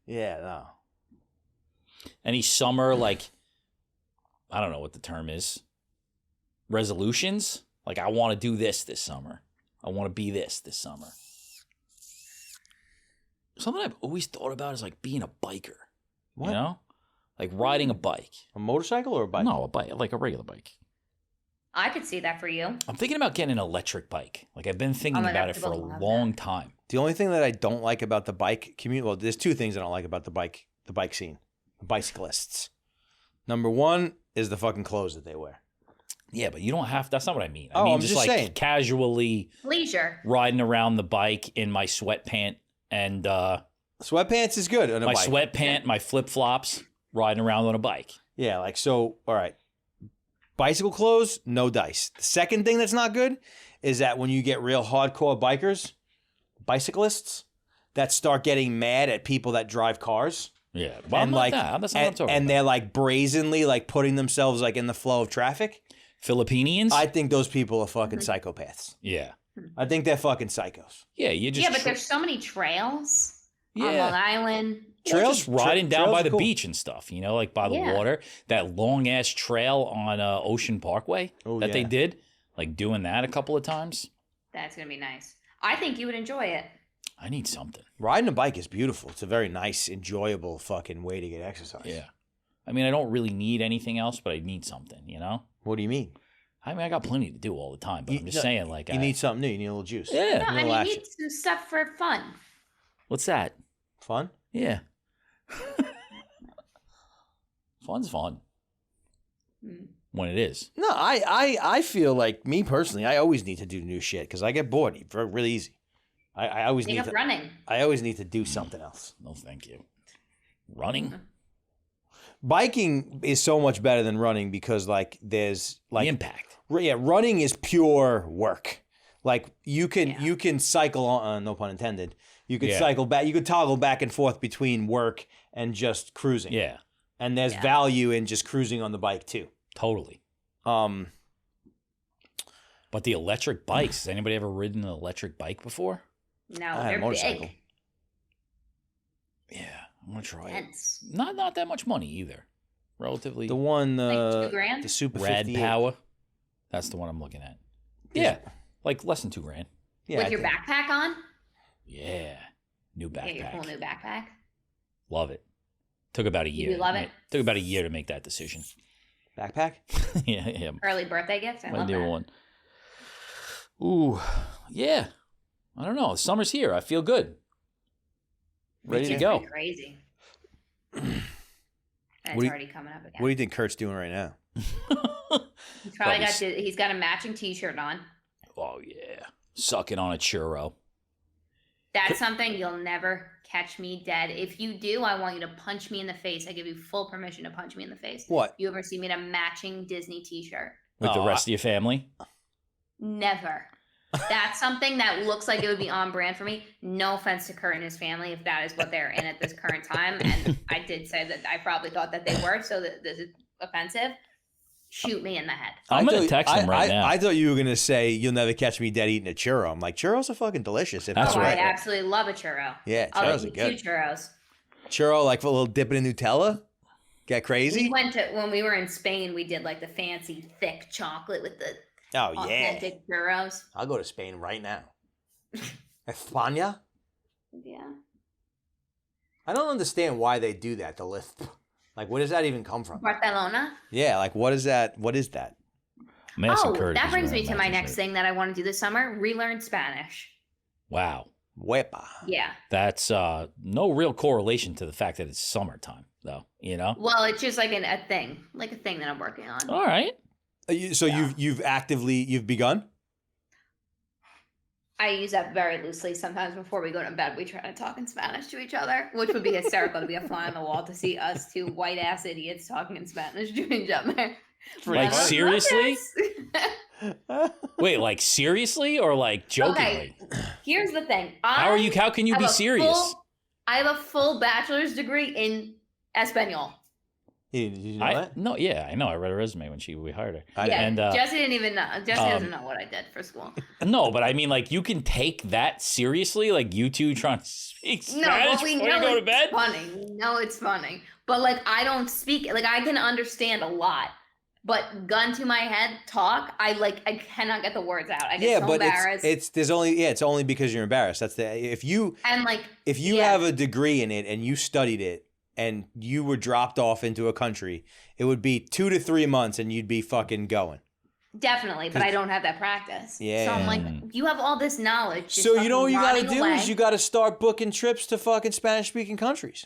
Yeah, no. Any summer, like, I don't know what the term is. Resolutions? Like, I want to do this summer. I want to be this summer. Something I've always thought about is like being a biker. What? Like riding a bike. A motorcycle or a bike? No, a bike, like a regular bike. I could see that for you. I'm thinking about getting an electric bike. Like I've been thinking about it for a long time. The only thing that I don't like about the bike community, well, there's 2 things I don't like about the bike scene. The bicyclists. Number 1 is the fucking clothes that they wear. Yeah, but you don't have. That's not what I mean. I mean I'm just like saying. Casually leisure riding around the bike in my sweatpant and sweatpants is good on a my bike. sweatpant, my flip flops, riding around on a bike. Yeah, like so. All right, bicycle clothes, no dice. The second thing that's not good is that when you get real hardcore bicyclists that start getting mad at people that drive cars. Yeah, well, and like that. That's not what I'm talking about. They're like brazenly like putting themselves like in the flow of traffic. Filipinians? I think those people are fucking psychopaths. Yeah. I think they're fucking psychos. Yeah, you just. Yeah, but there's so many trails on Long Island. Trails, just riding down by the cool. beach and stuff, like by the water. That long ass trail on Ocean Parkway that they did, like doing that a couple of times. That's gonna be nice. I think you would enjoy it. I need something. Riding a bike is beautiful. It's a very nice, enjoyable fucking way to get exercise. Yeah. I mean, I don't really need anything else, but I need something, What do you mean? I mean, I got plenty to do all the time, but I'm just saying, like... You need something new. You need a little juice. Yeah. No, and you need some stuff for fun. What's that? Fun? Yeah. Fun's fun. When it is. No, I feel like, me personally, I always need to do new shit because I get bored really easy. I always need to... running. I always need to do something else. No, thank you. Running? Biking is so much better than running because like there's like the impact. Yeah, running is pure work. Like you can cycle on, no pun intended. You could cycle back. You could toggle back and forth between work and just cruising. Yeah, and there's value in just cruising on the bike too. Totally. But the electric bikes, has anybody ever ridden an electric bike before? No, I had a they're motorcycle. big. Yeah, I'm gonna try it. Intense. Not that much money either. Relatively The one, Like the $2,000? Super rad 58. power. That's the one I'm looking at. Yeah, like less than $2,000. Yeah, With I your think. backpack on? Yeah, new Yeah, your backpack. cool new backpack. Love it. Took about a You year. love it? Took about a year to make that decision. Backpack? yeah. Early birthday gift? I My love new that. one. Ooh, yeah. I don't know. Summer's here. I feel good. Ready to It's go. pretty crazy. And What it's do you- already coming up again. What do you think Kurt's doing right now? He's probably he's got a matching t-shirt on. Oh yeah, sucking on a churro. That's something you'll never catch me dead. If you do, I want you to punch me in the face. I give you full permission to punch me in the face. What? You ever see me in a matching Disney t-shirt? With the Oh, rest of your family. Never. That's something that looks like it would be on brand for me. No offense to Kurt and his family if that is what they're in at this current time. And I did say that I probably thought that they were, so that this is offensive. Shoot me in the head. I'm I gonna thought- text him right now. I thought you were gonna say you'll never catch me dead eating a churro. I'm like, churros are fucking delicious. If That's Oh, right. I absolutely love a churro. Yeah, I'll churros are eat good. 2 churros. Churro, like a little dip in Nutella. Get crazy. We went to when we were in Spain. We did like the fancy thick chocolate with the Oh yeah. authentic churros. I'll go to Spain right now. España? Yeah. I don't understand why they do that. The lift. Like, where does that even come from? Barcelona. Yeah, like what is that? What is that? I'm asking Oh, Kurt if that he's brings me wearing to my matching next shirt. thing that I want to do this summer: relearn Spanish. Wow, Wepa. Yeah. that's no real correlation to the fact that it's summertime, though. You know. Well, it's just like a thing that I'm working on. All right. So Yeah. you've begun? I use that very loosely. Sometimes before we go to bed, we try to talk in Spanish to each other, which would be hysterical to be a fly on the wall to see us 2 white ass idiots talking in Spanish to each other. Like, Buenos seriously? noches. Wait, like seriously or like jokingly? Okay, here's the thing. How can you be serious? I have a full bachelor's degree in Espanol. Did you know that? No, yeah, I know. I read her resume when we hired her. I Yeah, and Jesse didn't even know. Jesse doesn't know what I did for school. no, but I mean, like, you can take that seriously, like you two trying to speak No, Spanish but we before know you go to it's bed. funny. We know it's funny, but like I don't speak. Like I can understand a lot, but gun to my head, talk. I cannot get the words out. I get so but embarrassed. it's only because you're embarrassed. That's if you and like have a degree in it and you studied it and you were dropped off into a country, it would be 2 to 3 months and you'd be fucking going. definitely, but I don't have that practice. So Yeah. I'm like, you have all this knowledge. just So you know what fucking you got to rotting do away. is you got to start booking trips to fucking Spanish speaking countries.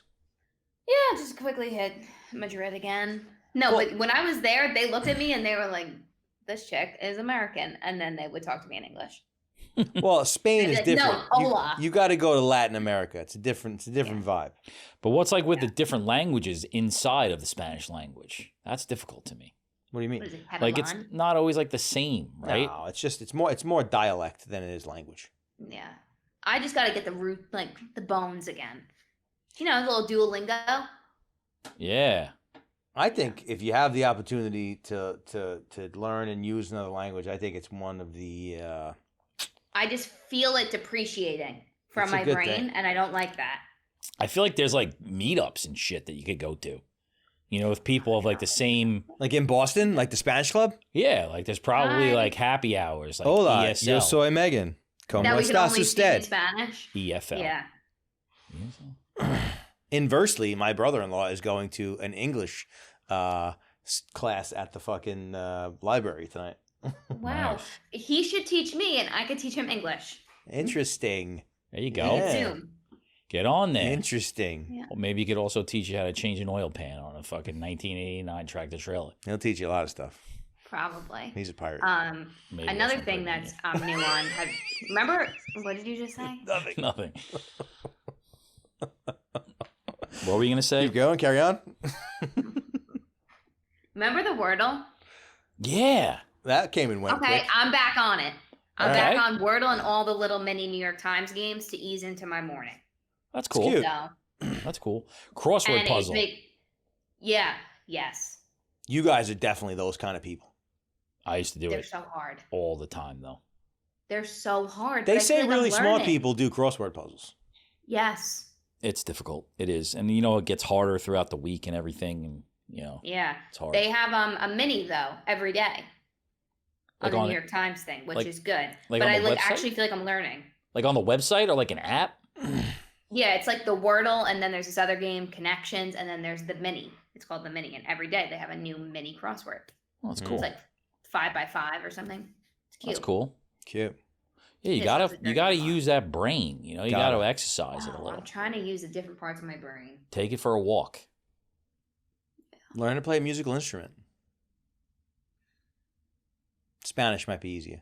Yeah, just quickly hit Madrid again. No, Well- but when I was there, they looked at me and they were like, "This chick is American," and then they would talk to me in English. Well, Spain is They'd be like, different. "No, hola." You got to go to Latin America. It's a different vibe. But what's like with the different languages inside of the Spanish language? That's difficult to me. What do you mean? What is it? Like, it's Catalan? not always like the same, right? No, it's more dialect than it is language. Yeah, I just got to get the root, like the bones again. You know, a little Duolingo. Yeah. I think if you have the opportunity to learn and use another language, I think it's one of the I just feel it depreciating from It's a my good brain, thing. and I don't like that. I feel like there's like meetups and shit that you could go to. You know, with people of like the same. like in Boston, like the Spanish club. Yeah, like there's probably Hi. like happy hours, like Hola, ESL, yo soy Megan. ¿Cómo That we can estás only speak in usted? Spanish. EFL. Yeah. Inversely, my brother-in-law is going to an English class at the fucking library tonight. Wow. Nice. He should teach me, and I could teach him English. Interesting. There you go. Yeah. Zoom. Get on there. Interesting. Yeah. Well, maybe he could also teach you how to change an oil pan on a fucking 1989 tractor trailer. He'll teach you a lot of stuff. Probably. He's a pirate. Maybe Another that's thing not that's I'm new on. Remember what did you just say? Nothing. nothing. What were you gonna say? Keep going. Carry on. Remember the Wordle? Yeah. That came and went Okay, quick. I'm back on it. I'm All back right. on Wordle and all the little mini New York Times games to ease into my morning. That's cool. cute. So That's cool. Crossword and puzzle. yeah, yes. You guys are definitely those kind of people. I used to do They're it so hard. all the time, though. They're so hard. They but I feel say like really I'm smart learning. people do crossword puzzles. Yes. It's difficult. It is. And, you know, it gets harder throughout the week and everything. And, you know, Yeah. it's hard. They have a mini, though, every day. Like on the on New it- York Times thing, which like- is good. like but on I the website? actually feel like I'm learning. Like on the website or like an app? Yeah, it's like the Wordle, and then there's this other game, Connections, and then there's the mini. It's called the mini, and every day they have a new mini crossword. Oh, that's Mm. cool. It's like 5x5 or something. It's cute. That's cool. Cute. Yeah, you It's gotta also very fun. use that brain. You know, you Gotta. gotta exercise it a Oh, little. I'm trying to use the different parts of my brain. Take it for a walk. Learn to play a musical instrument. Spanish might be easier.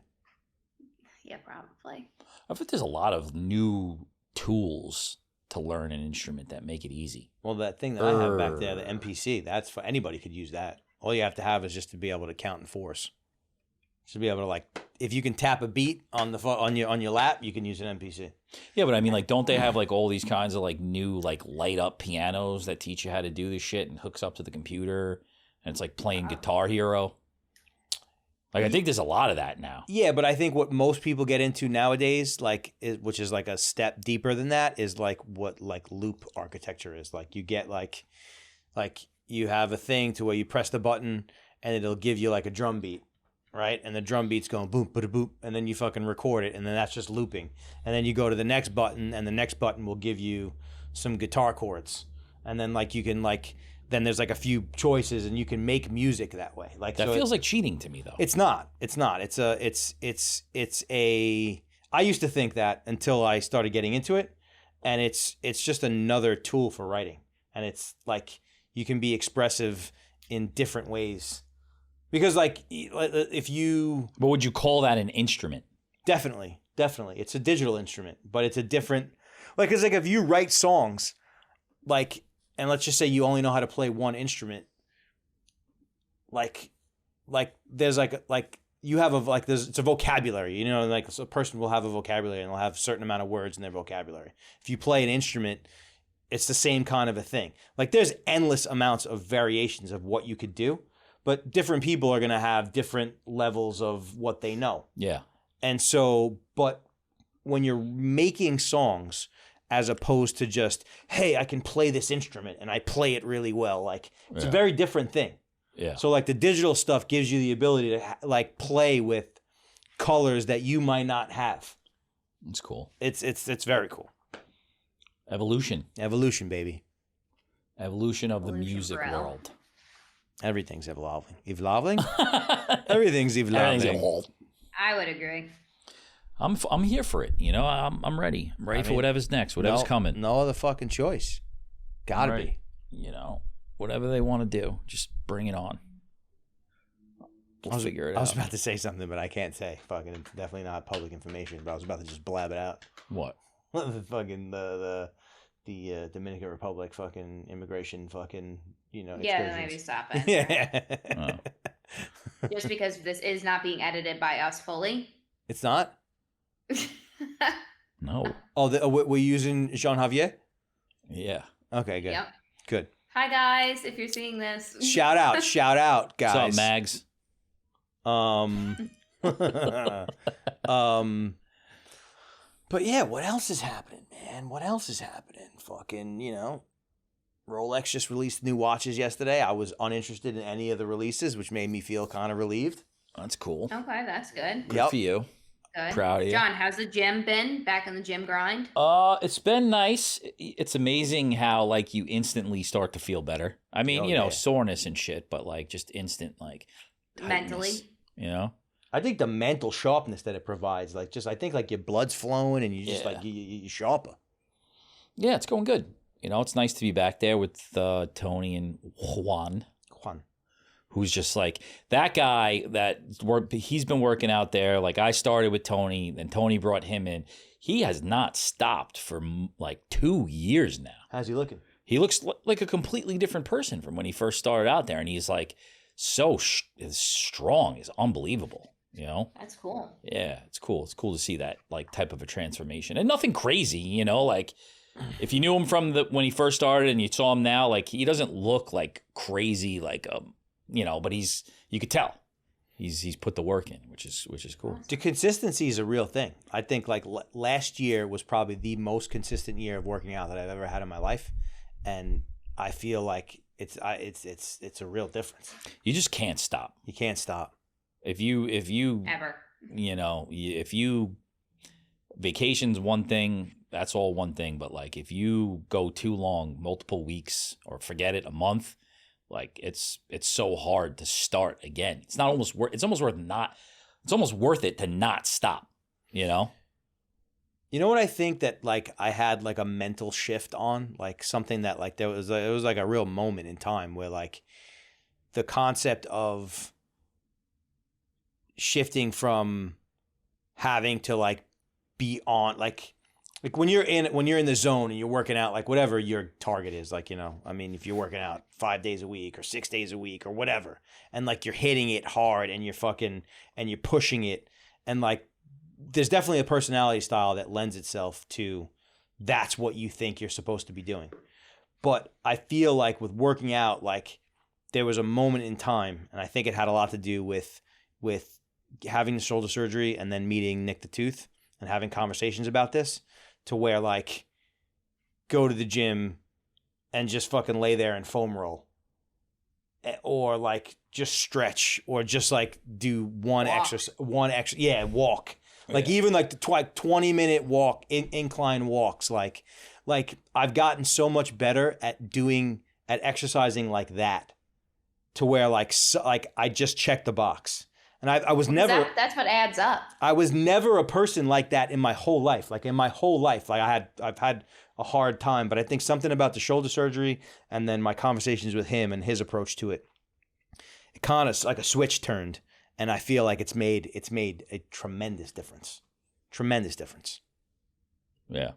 Yeah, probably. I think there's a lot of new tools to learn an instrument that make it easy. Well, that thing that I have back there, the MPC, that's for anybody could use that. All you have to have is just to be able to count and force. To be able to, like, if you can tap a beat on the on your lap, you can use an MPC. Yeah, but I mean, like, don't they have like all these kinds of like new like light up pianos that teach you how to do this shit and hooks up to the computer, and it's like playing Guitar Hero. Like, I think there's a lot of that now. Yeah, but I think what most people get into nowadays, like, which is like a step deeper than that, is like what like loop architecture is. Like, you get like you have a thing to where you press the button and it'll give you like a drum beat, right? And the drum beat's going boom, ba boop, and then you fucking record it, and then that's just looping. And then you go to the next button, and the next button will give you some guitar chords, and then like you can like. Then there's like a few choices, and you can make music that way. Like That so feels like cheating to me, though. It's not. It's not. It's a. I used to think that until I started getting into it, and it's just another tool for writing, and it's like you can be expressive in different ways, because like if you But would you call that an instrument? definitely it's a digital instrument, but it's a different like it's like if you write songs, like. And let's just say you only know how to play one instrument. Like there's like you have it's a vocabulary, you know, like a person will have a vocabulary and they'll have a certain amount of words in their vocabulary. If you play an instrument, it's the same kind of a thing. Like there's endless amounts of variations of what you could do, but different people are going to have different levels of what they know. Yeah. And so, but when you're making songs, as opposed to just, hey, I can play this instrument and I play it really well. Like, it's a very different thing. Yeah. So, like, the digital stuff gives you the ability to, like, play with colors that you might not have. It's cool. It's very cool. Evolution. Evolution, baby. Evolution of the Evolution, music bro. world. Everything's evolving. Evolving? Everything's evolving. Everything's evolved. I would agree. I'm here for it. You know, I'm ready. I'm ready for whatever's next, whatever's coming. No other fucking choice. Gotta I'm be. ready. You know, whatever they want to do, just bring it on. We'll figure it I was out. about to say something, but I can't say. Fucking definitely not public information. But I was about to just blab it out. What? the fucking the Dominican Republic fucking immigration fucking Yeah, then maybe excursions. stop it. Yeah. Just because this is not being edited by us fully. It's not. No. Oh, we're using Jean Javier. Yeah. Okay, good, Yep. good. Hi guys, if you're seeing this. Shout out, guys. What's up, Mags? But yeah, what else is happening, man? What else is happening? Fucking, Rolex just released new watches yesterday. I was uninterested in any of the releases, which made me feel kind of relieved. That's cool. Okay, that's good. Good Yep. for you. Good. Proud of you. John, how's the gym been? Back in the gym grind? It's been nice. It's amazing how like you instantly start to feel better. I mean, Oh, you know, yeah. soreness and shit, but like just instant like tightness, Mentally? you know? I think the mental sharpness that it provides, I think like your blood's flowing and you just Yeah. like you sharper. Yeah, it's going good. You know, it's nice to be back there with Tony and Juan, who's just like that guy he's been working out there. Like I started with Tony, then Tony brought him in. He has not stopped for like 2 years now. How's he looking? He looks like a completely different person from when he first started out there. And he's like so strong. It's unbelievable, you know? That's cool. Yeah, it's cool. It's cool to see that like type of a transformation and nothing crazy, you know, like if you knew him from when he first started and you saw him now, like he doesn't look like crazy, like, you know, but you could tell. he's put the work in, which is cool. The consistency is a real thing. I think like last year was probably the most consistent year of working out that I've ever had in my life, and I feel like it's a real difference. You just can't stop. You can't stop. If you Ever. you know, if you vacation's one thing, that's all one thing, but like if you go too long, multiple weeks, or forget it, a month, like it's so hard to start again. It's almost worth it to not stop, you know? You know what I think that like I had like a mental shift on, like something that like it was like a real moment in time where like the concept of shifting from having to like be on like when you're in the zone and you're working out, like whatever your target is, like, you know, I mean, if you're working out 5 days a week or 6 days a week or whatever, and like you're hitting it hard and you're pushing it, and like there's definitely a personality style that lends itself to that's what you think you're supposed to be doing. But I feel like with working out, like there was a moment in time, and I think it had a lot to do with having the shoulder surgery and then meeting Nick the Tooth and having conversations about this, to where like go to the gym and just fucking lay there and foam roll, or like just stretch, or just like do one exercise, walk. Like even like the 20-minute walk, incline walks. Like I've gotten so much better at exercising like that, to where like I just check the box. And I was never. That's what adds up. I was never a person like that in my whole life. Like in my whole life, like I've had a hard time. But I think something about the shoulder surgery and then my conversations with him and his approach to it, it kind of like a switch turned, and I feel like it's made a tremendous difference. Tremendous difference. Yeah.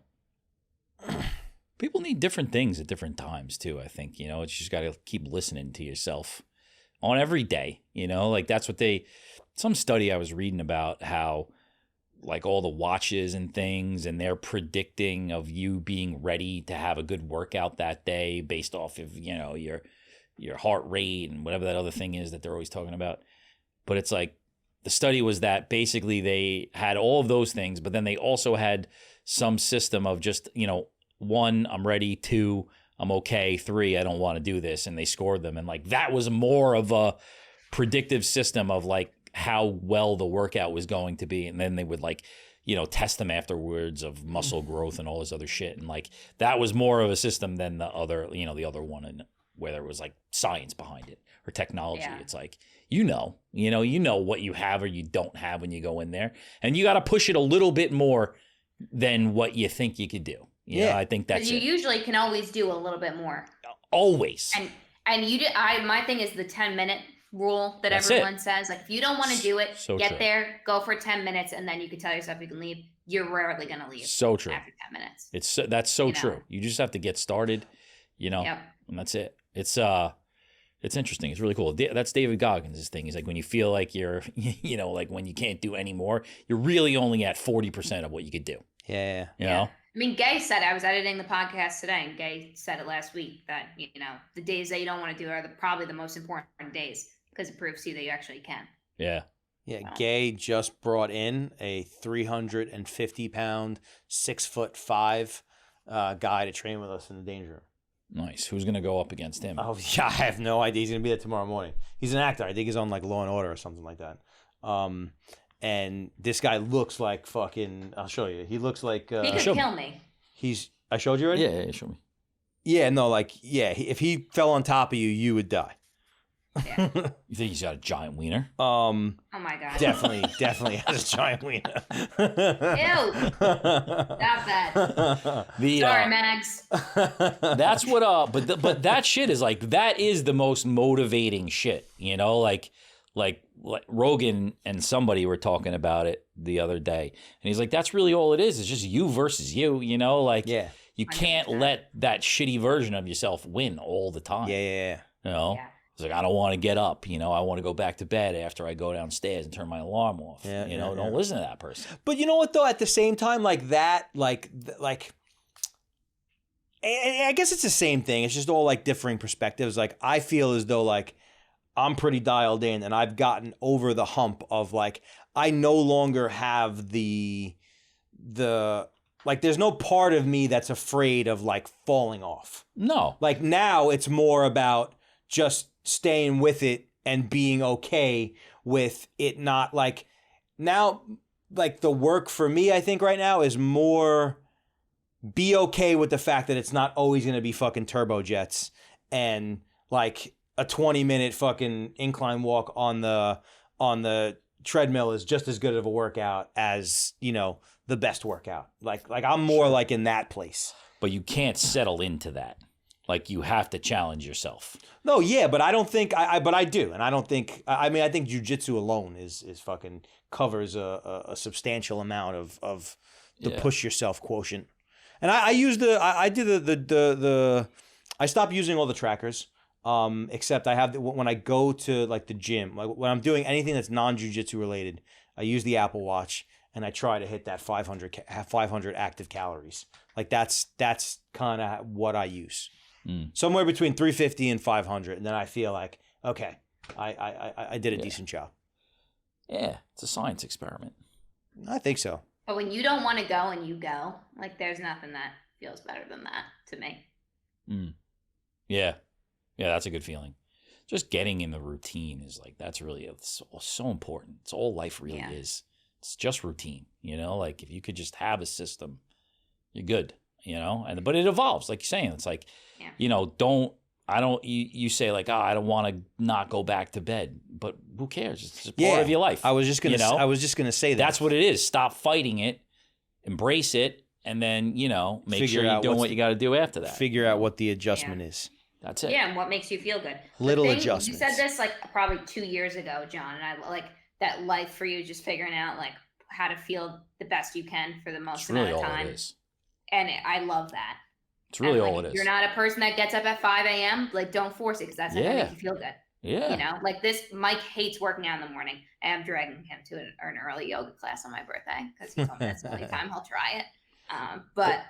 People need different things at different times too. I think, you know, it's just got to keep listening to yourself on every day, you know, like that's what some study I was reading about, how like all the watches and things, and they're predicting of you being ready to have a good workout that day based off of, you know, your heart rate and whatever that other thing is that they're always talking about. But it's like the study was that basically they had all of those things, but then they also had some system of just, you know, 1, I'm ready, 2, I'm okay, 3, I don't want to do this, and they scored them. And like that was more of a predictive system of like how well the workout was going to be. And then they would like, you know, test them afterwards of muscle growth and all this other shit. And like that was more of a system than the other, you know, the other one, and where there was like science behind it or technology. Yeah. It's like, you know what you have or you don't have when you go in there, and you got to push it a little bit more than what you think you could do. You know, I think that's you usually can always do a little bit more. Always. And my thing is the 10-minute rule that everyone says. Like if you don't want to do it, get there, go for 10 minutes, and then you can tell yourself you can leave. You're rarely going to leave. So true. After 10 minutes. That's so true. You just have to get started, you know, and that's it. It's interesting. It's really cool. That's David Goggins' thing. He's like, when you feel like you're, you know, like when you can't do any more, you're really only at 40% of what you could do. Yeah. You know? I mean, Gay said, I was editing the podcast today, and Gay said it last week, that, you know, the days that you don't want to do are probably the most important days, because it proves to you that you actually can. Yeah. Yeah. Gay just brought in a 350-pound, 6'5" guy to train with us in the danger room. Nice. Who's going to go up against him? Oh, yeah, I have no idea. He's going to be there tomorrow morning. He's an actor. I think he's on like Law and Order or something like that. And this guy looks like fucking, I'll show you. He looks like... he could kill me. I showed you already? Yeah, show me. Yeah, no, like, yeah, if he fell on top of you, you would die. Yeah. You think he's got a giant wiener? Oh my God. Definitely has a giant wiener. Ew. Not bad. Sorry, Mags. That's what, but that shit is like, that is the most motivating shit, you know, like Rogan and somebody were talking about it the other day, and he's like, that's really all it is. It's just you versus you, you know, like, yeah, you can't let that shitty version of yourself win all the time. Yeah. You know? Yeah. It's like, I don't want to get up, you know, I want to go back to bed after I go downstairs and turn my alarm off. Don't listen to that person. But you know what, though, at the same time, like that, like I guess it's the same thing. It's just all like differing perspectives. Like I feel as though like I'm pretty dialed in, and I've gotten over the hump of like I no longer have the like there's no part of me that's afraid of like falling off. No. Like now it's more about just staying with it and being okay with it not like now like the work for me I think right now is more be okay with the fact that it's not always going to be fucking turbojets and like a 20-minute fucking incline walk on the treadmill is just as good of a workout as, you know, the best workout. Like I'm more like in that place. But you can't settle into that. Like you have to challenge yourself. No, yeah, but I don't think but I do. And I don't think I mean I think jiu-jitsu alone is fucking covers a substantial amount of the push yourself quotient. And I use I did the I stopped using all the trackers. Except I have when I go to like the gym, like when I'm doing anything that's non-jiu-jitsu related, I use the Apple Watch and I try to hit that 500 active calories. Like that's kind of what I use. Somewhere between 350 and 500, and then I feel like okay, I did a decent job. Yeah, it's a science experiment. I think so. But when you don't want to go and you go, like there's nothing that feels better than that to me. Yeah. Yeah, that's a good feeling. Just getting in the routine is like, that's really so important. It's all life really is. It's just routine, you know? Like if you could just have a system, you're good, you know? But it evolves, like you're saying. It's like, you know, you say like, I don't want to not go back to bed, but who cares? It's a part of your life. I was just going to say that. That's what it is. Stop fighting it, embrace it, and then, you know, make sure you're doing what you got to do after that. Figure out what the adjustment is. That's it. Yeah, and what makes you feel good. Little adjustments. You said this like probably 2 years ago, John, and I like that life for you, just figuring out like how to feel the best you can for the most amount of time. It is. And I love that. It's really like, all it is. You're not a person that gets up at 5 a.m. Like, don't force it because that's not going to make you feel good. Yeah. You know, like this, Mike hates working out in the morning. I am dragging him to an early yoga class on my birthday because he told me that's the only time he'll try it. But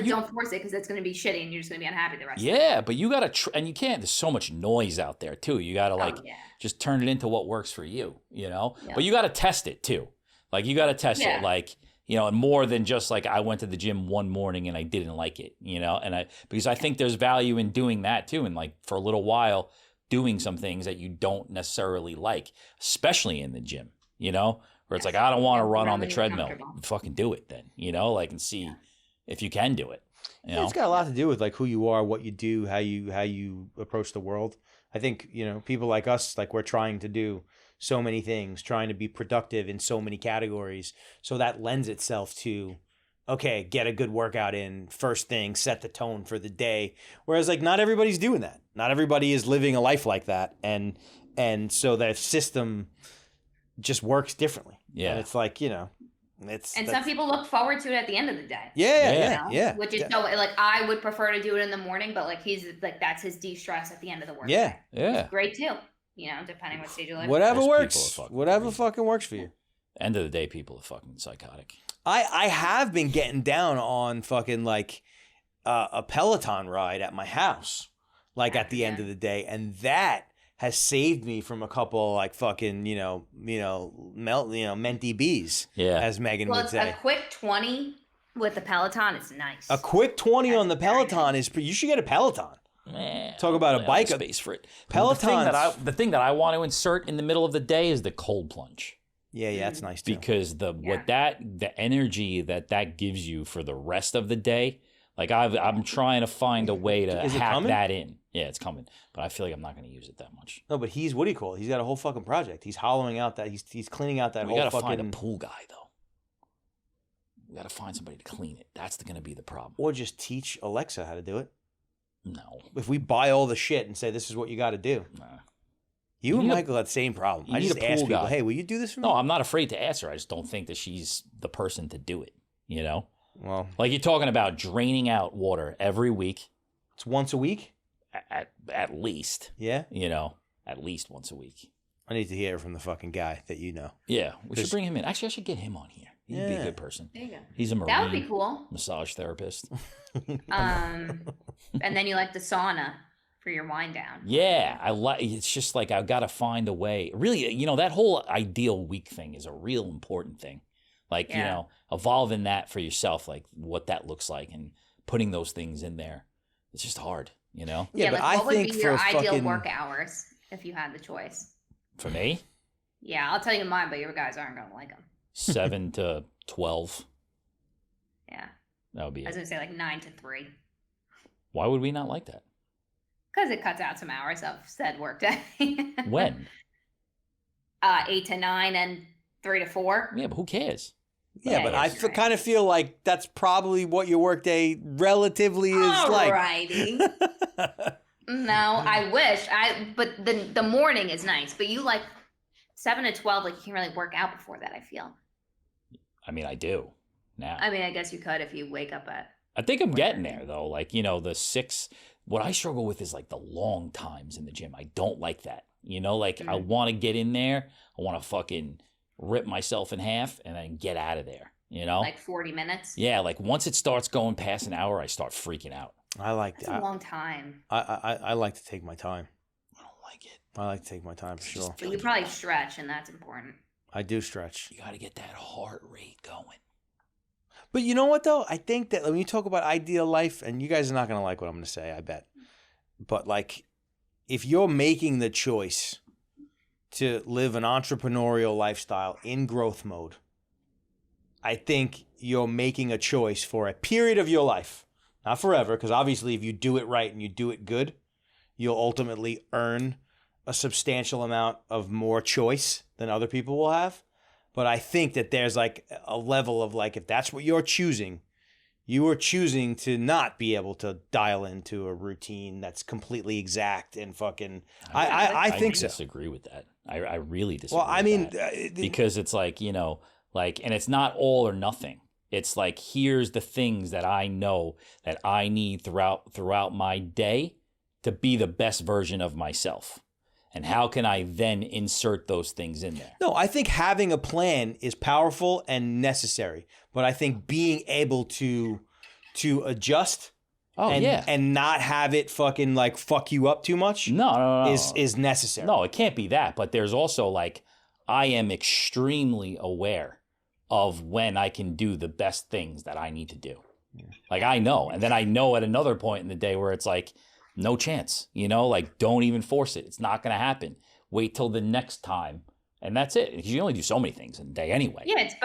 don't force it because it's going to be shitty and you're just going to be unhappy the rest of the day. Yeah, but you got to, and you can't, there's so much noise out there too. You got to just turn it into what works for you, you know? Yeah. But you got to test it too. Like you got to test it like, you know, and more than just like I went to the gym one morning and I didn't like it, you know? Because I think there's value in doing that too. And like for a little while doing some things that you don't necessarily like, especially in the gym, you know? Where it's like, I don't want to run on the treadmill. Fucking do it then, you know? Like and see if you can do it. You know? It's got a lot to do with like who you are, what you do, how you approach the world. I think, you know, people like us, like we're trying to do so many things, trying to be productive in so many categories. So that lends itself to, okay, get a good workout in first thing, set the tone for the day. Whereas like not everybody's doing that. Not everybody is living a life like that. And so that system just works differently. Yeah. And it's like, you know, some people look forward to it at the end of the day. Yeah. Which is so like I would prefer to do it in the morning, but like he's like that's his de-stress at the end of the work. Yeah. It's great too. You know, depending what stage of life. Whatever works. Whatever fucking works for you. End of the day, people are fucking psychotic. I have been getting down on fucking like a Peloton ride at my house, like at the end of the day, and that has saved me from a couple like fucking mentee bees, as Megan would say. A quick 20 with the Peloton is nice. A quick 20 on the Peloton is you should get a Peloton. Man, talk about a bike space for it. Peloton. The thing that I want to insert in the middle of the day is the cold plunge. Yeah, that's nice too. Because the energy that gives you for the rest of the day. Like I'm trying to find a way to hack that in. Yeah, it's coming, but I feel like I'm not going to use it that much. No, but he's what do you call it? He's got a whole fucking project. He's hollowing out that he's cleaning out that whole fucking. We got to find a pool guy though. We got to find somebody to clean it. That's going to be the problem. Or just teach Alexa how to do it. No. If we buy all the shit and say this is what you got to do. Nah. You and Michael have the same problem. I just ask people, guy. Hey, will you do this for me? No, I'm not afraid to ask her. I just don't think that she's the person to do it, you know? Well, like you're talking about draining out water every week. It's once a week? At least. Yeah? You know, at least once a week. I need to hear from the fucking guy that you know. Yeah, we should bring him in. Actually, I should get him on here. He'd be a good person. There you go. He's a Marine. That would be cool. Massage therapist. And then you like the sauna for your wind down. Yeah, it's just like I've got to find a way. Really, that whole ideal week thing is a real important thing. Like, evolving that for yourself, like what that looks like and putting those things in there. It's just hard, Yeah, but like I what would think be your for ideal fucking- work hours if you had the choice? For me, Yeah, I'll tell you mine, but your guys aren't going to like them. 7 to 12. Yeah. That would be I was it. going to say like 9 to 3. Why would we not like that? Because it cuts out some hours of said workday. When? 8 to 9 and 3 to 4. Yeah, but who cares? Yeah, but I kind of feel like that's probably what your workday relatively is like. Alrighty. No, I wish. But the morning is nice. But you like 7 to 12, like you can't really work out before that, I feel. I mean, I do now. I mean, I guess you could if you wake up at. I think I'm getting there though. Like, the 6, what I struggle with is like the long times in the gym. I don't like that. Like I want to get in there. I want to fucking rip myself in half and then get out of there, Like 40 minutes? Yeah, like once it starts going past an hour, I start freaking out. I like That's a long time. I like to take my time. I don't like it. I like to take my time for sure. But you probably stretch, and that's important. I do stretch. You got to get that heart rate going. But you know what, though? I think that when you talk about ideal life, and you guys are not going to like what I'm going to say, I bet. But, like, if you're making the choice to live an entrepreneurial lifestyle in growth mode, I think you're making a choice for a period of your life. Not forever, because obviously if you do it right and you do it good, you'll ultimately earn a substantial amount of more choice than other people will have. But I think that there's like a level of like, if that's what you're choosing, you are choosing to not be able to dial into a routine that's completely exact and fucking. I think so. I disagree with that. I really disagree. Well, I mean, because it's like, like, and it's not all or nothing. It's like, here's the things that I know that I need throughout my day to be the best version of myself. And how can I then insert those things in there? No, I think having a plan is powerful and necessary. But I think being able to adjust and not have it fucking like fuck you up too much no. is necessary. No, it can't be that. But there's also like, I am extremely aware of when I can do the best things that I need to do. Like I know. And then I know at another point in the day where it's like, no chance, like don't even force it. It's not going to happen. Wait till the next time. And that's it. Because you only do so many things in a day anyway. Yeah, it's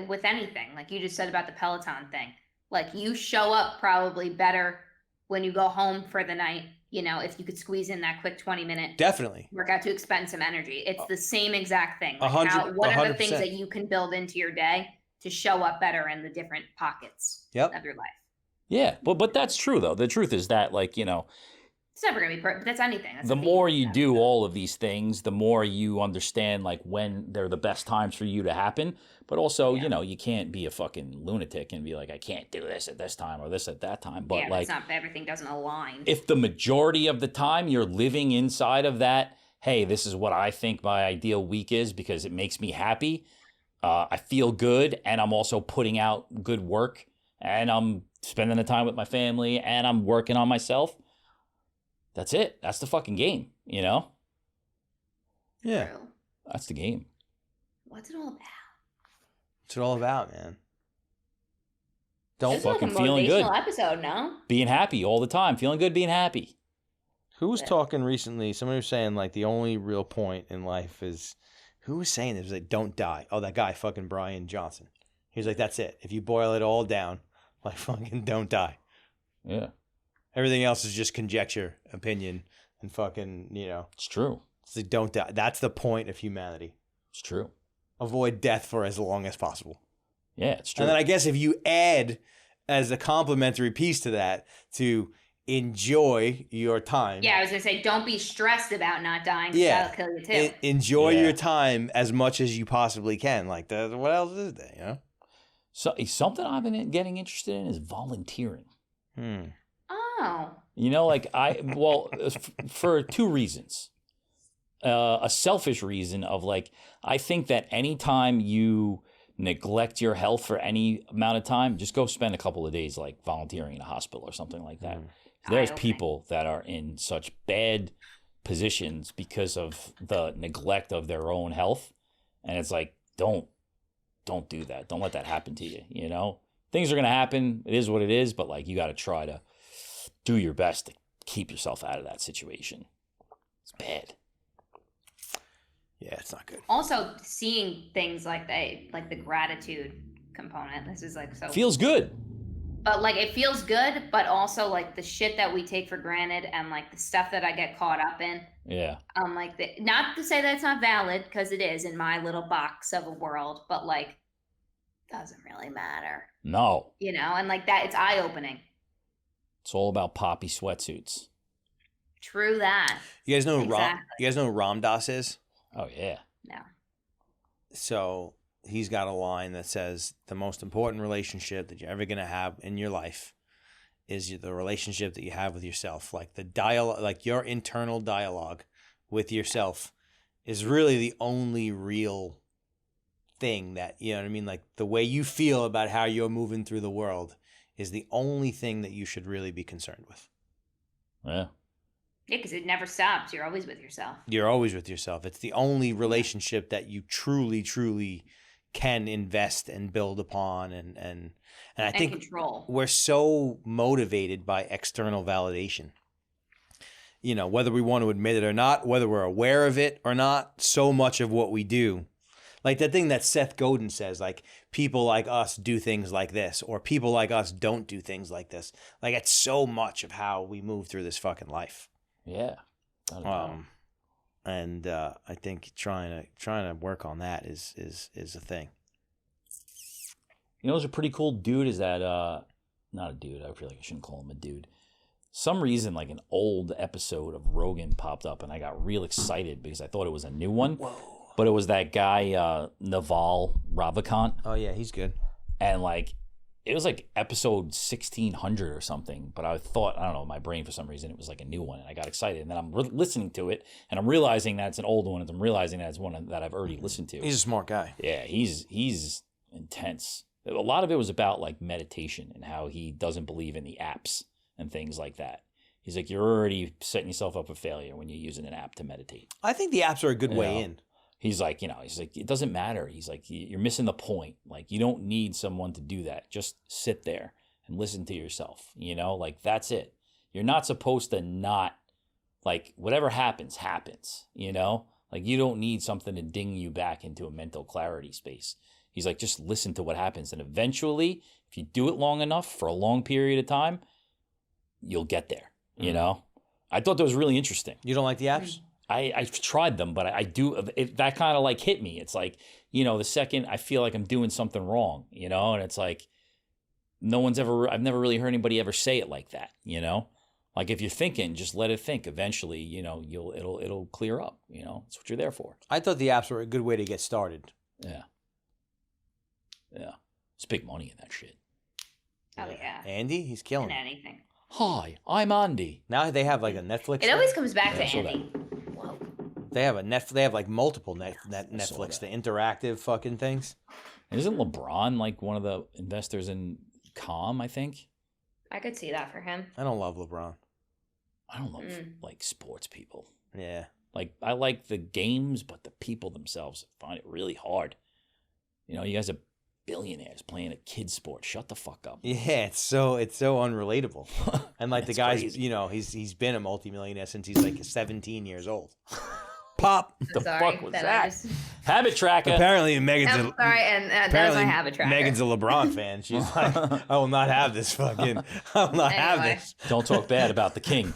with anything, like you just said about the Peloton thing. Like you show up probably better when you go home for the night, if you could squeeze in that quick 20-minute Definitely workout to expend some energy. It's the same exact thing. Like 100%. what are the things that you can build into your day to show up better in the different pockets of your life? Yeah, but that's true though. The truth is that like, it's never gonna be perfect, but that's anything. That's the more you do all of these things, the more you understand like when they're the best times for you to happen. But also, you can't be a fucking lunatic and be like, I can't do this at this time or this at that time. But like, it's not, everything doesn't align. If the majority of the time you're living inside of that, hey, this is what I think my ideal week is because it makes me happy. I feel good, and I'm also putting out good work, and I'm spending the time with my family, and I'm working on myself. That's it. That's the fucking game, Yeah. True. That's the game. What's it all about? What's it all about, man? Don't This is fucking like a feeling good. motivational episode, no? Being happy all the time. Feeling good, being happy. Who was talking recently? Somebody was saying like the only real point in life is, who was saying this? It was like, don't die. Oh, that guy, fucking Brian Johnson. He was like, that's it. If you boil it all down, like fucking don't die. Yeah. Everything else is just conjecture, opinion, and fucking, It's true. It's like, don't die. That's the point of humanity. It's true. Avoid death for as long as possible. Yeah, it's true. And then I guess if you add as a complementary piece to that to enjoy your time. Yeah, I was gonna say, don't be stressed about not dying. Yeah, That'll kill you too. Enjoy your time as much as you possibly can. Like, what else is there? So something I've been getting interested in is volunteering. Oh. For two reasons. A selfish reason of like, I think that anytime you neglect your health for any amount of time, just go spend a couple of days like volunteering in a hospital or something like that. There's eye-opening. people that are in such bad positions because of the neglect of their own health. And it's like, don't do that. Don't let that happen to you. You know, things are going to happen. It is what it is. But like, you got to try to do your best to keep yourself out of that situation. It's bad. Yeah, it's not good. Also, seeing things like the gratitude component. This is like so Feels good. But like it feels good, but also like the shit that we take for granted and like the stuff that I get caught up in. Yeah. Like not to say that it's not valid, because it is in my little box of a world, but like doesn't really matter. No. You know, and like that, it's eye opening. It's all about poppy sweatsuits. True that. You guys know Exactly. you guys know who Ram Dass is? Oh yeah. No. So he's got a line that says the most important relationship that you're ever going to have in your life is the relationship that you have with yourself. Like the dialogue, like your internal dialogue with yourself is really the only real thing that, you know what I mean? Like the way you feel about how you're moving through the world is the only thing that you should really be concerned with. Yeah. Yeah, because it never stops. You're always with yourself. You're always with yourself. It's the only relationship that you truly, truly can invest and build upon. And I think control. We're so motivated by external validation. You know, whether we want to admit it or not, whether we're aware of it or not, so much of what we do. Like that thing that Seth Godin says, like people like us do things like this, or people like us don't do things like this. Like it's so much of how we move through this fucking life. Yeah. And I think trying to work on that is a thing. You know, what's a pretty cool dude is that not a dude. I feel like I shouldn't call him a dude. Some reason, like an old episode of Rogan popped up, and I got real excited because I thought it was a new one. Whoa. But it was that guy Naval Ravikant, Oh yeah, he's good. and like it was like episode 1600 or something. But I thought, I don't know, my brain for some reason it was like a new one, and I got excited. And then I'm listening to it, and I'm realizing that it's an old one, and I'm realizing that it's one that I've already listened to. He's a smart guy. Yeah, he's intense. A lot of it was about like meditation and how he doesn't believe in the apps and things like that. He's like, you're already setting yourself up for failure when you're using an app to meditate. I think the apps are a good way in. He's like, it doesn't matter. He's like, you're missing the point. Like, you don't need someone to do that. Just sit there and listen to yourself. You know, like that's it. You're not supposed to not, like, whatever happens, happens. You know, like you don't need something to ding you back into a mental clarity space. He's like, just listen to what happens. And eventually, if you do it long enough for a long period of time, you'll get there. You know, I thought that was really interesting. You don't like the apps? I've tried them, but I do, that kind of like hit me. It's like, you know, the second I feel like I'm doing something wrong, you know, and it's like, I've never really heard anybody ever say it like that, you know, like if you're thinking, just let it think. Eventually, you know, it'll clear up, you know, that's what you're there for. I thought the apps were a good way to get started. Yeah. Yeah. It's big money in that shit. Oh yeah. Andy, he's killing In it. anything. Hi, I'm Andy. Now they have like a Netflix. It always comes back Yeah, I to saw Andy. Whoa. They have They have like multiple Netflix, that. the interactive fucking things. Isn't LeBron like one of the investors in Calm, I think? I could see that for him. I don't love LeBron. I don't love like sports people. Yeah. Like, I like the games, but the people themselves find it really hard. You know, you guys are billionaires playing a kid sport. Shut the fuck up. Yeah, it's so unrelatable. And like the guy's, crazy. you know, he's been a multimillionaire since he's like 17 years old. Pop. The Sorry, fuck was I that? just- Habit tracker. Apparently Megan's I'm sorry, and that was apparently my habit tracker. Megan's a LeBron fan. She's like, I will not have this fucking. I will not have Anyway. this. Don't talk bad about the king.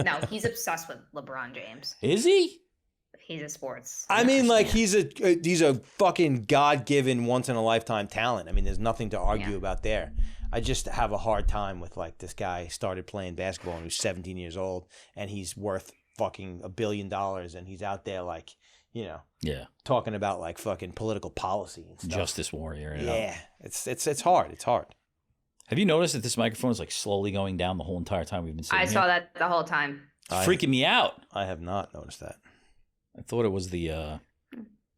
No, he's obsessed with LeBron James. Is he? He's a sports. I mean, like he's a fucking God-given, once-in-a-lifetime talent. I mean, there's nothing to argue about there. I just have a hard time with like this guy started playing basketball when he was 17 years old, and he's worth fucking $1 billion, and he's out there like, you know, Yeah. talking about like fucking political policy and stuff. Justice warrior. You know? Yeah, it's hard. It's hard. Have you noticed that this microphone is like slowly going down the whole entire time we've been sitting I here? saw that the whole time. It's freaking me out. I have not noticed that. I thought it was the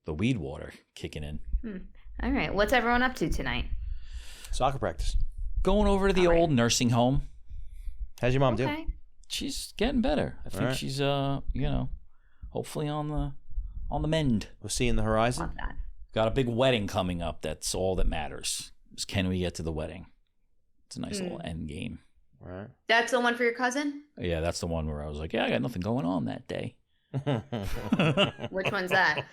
weed water kicking in. All right, what's everyone up to tonight? Soccer practice. Going over to the All right. old nursing home. How's your mom do? Okay. She's getting better. I think Alright. she's hopefully on the mend. We'll see in the horizon. Want that. Got a big wedding coming up. That's all that matters. Is can we get to the wedding? It's a nice little end game. Right. That's the one for your cousin? Yeah, that's the one where I was like, yeah, I got nothing going on that day. Which one's that?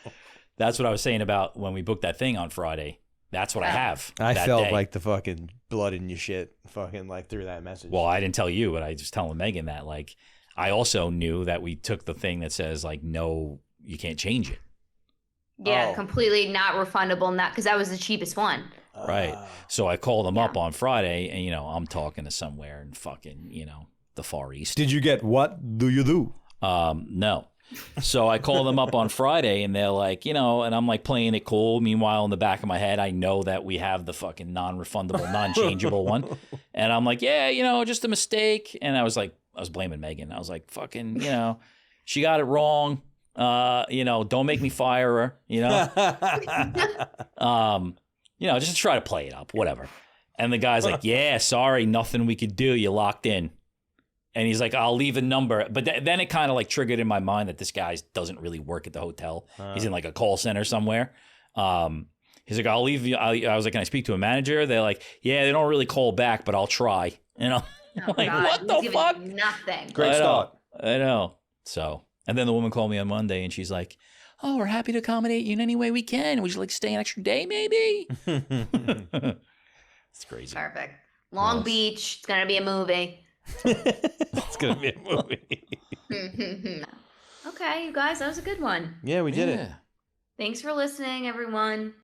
That's what I was saying about when we booked that thing on Friday. That's what I have. I that felt day. like the fucking blood in your shit, fucking like through that message. Well, I didn't tell you, but I just telling Megan that like I also knew that we took the thing that says like no, you can't change it. Yeah, Oh. completely not refundable. Not because that was the cheapest one. Right. Ah. So I called them up on Friday, and I'm talking to somewhere in fucking the Far East. Did you get what do you do? No. So I call them up on Friday and they're like, and I'm like playing it cool. Meanwhile, in the back of my head, I know that we have the fucking non-refundable, non-changeable one. And I'm like, yeah, just a mistake. And I was blaming Megan. I was like, fucking, she got it wrong. Don't make me fire her, just to try to play it up, whatever. And the guy's like, yeah, sorry, nothing we could do. You locked in. And he's like, I'll leave a number. But then it kind of like triggered in my mind that this guy doesn't really work at the hotel. He's in like a call center somewhere. He's like, I'll leave you. I was like, can I speak to a manager? They're like, yeah, they don't really call back, but I'll try. Oh, like, God. what He's the giving fuck? you nothing. Great start. I know. So, and then the woman called me on Monday and she's like, oh, we're happy to accommodate you in any way we can. Would you like to stay an extra day, maybe? It's crazy. Perfect. Long Beach. It's gonna be a movie. It's gonna be a movie. Okay, you guys, that was a good one. Yeah, we did it. Yeah. Thanks for listening, everyone.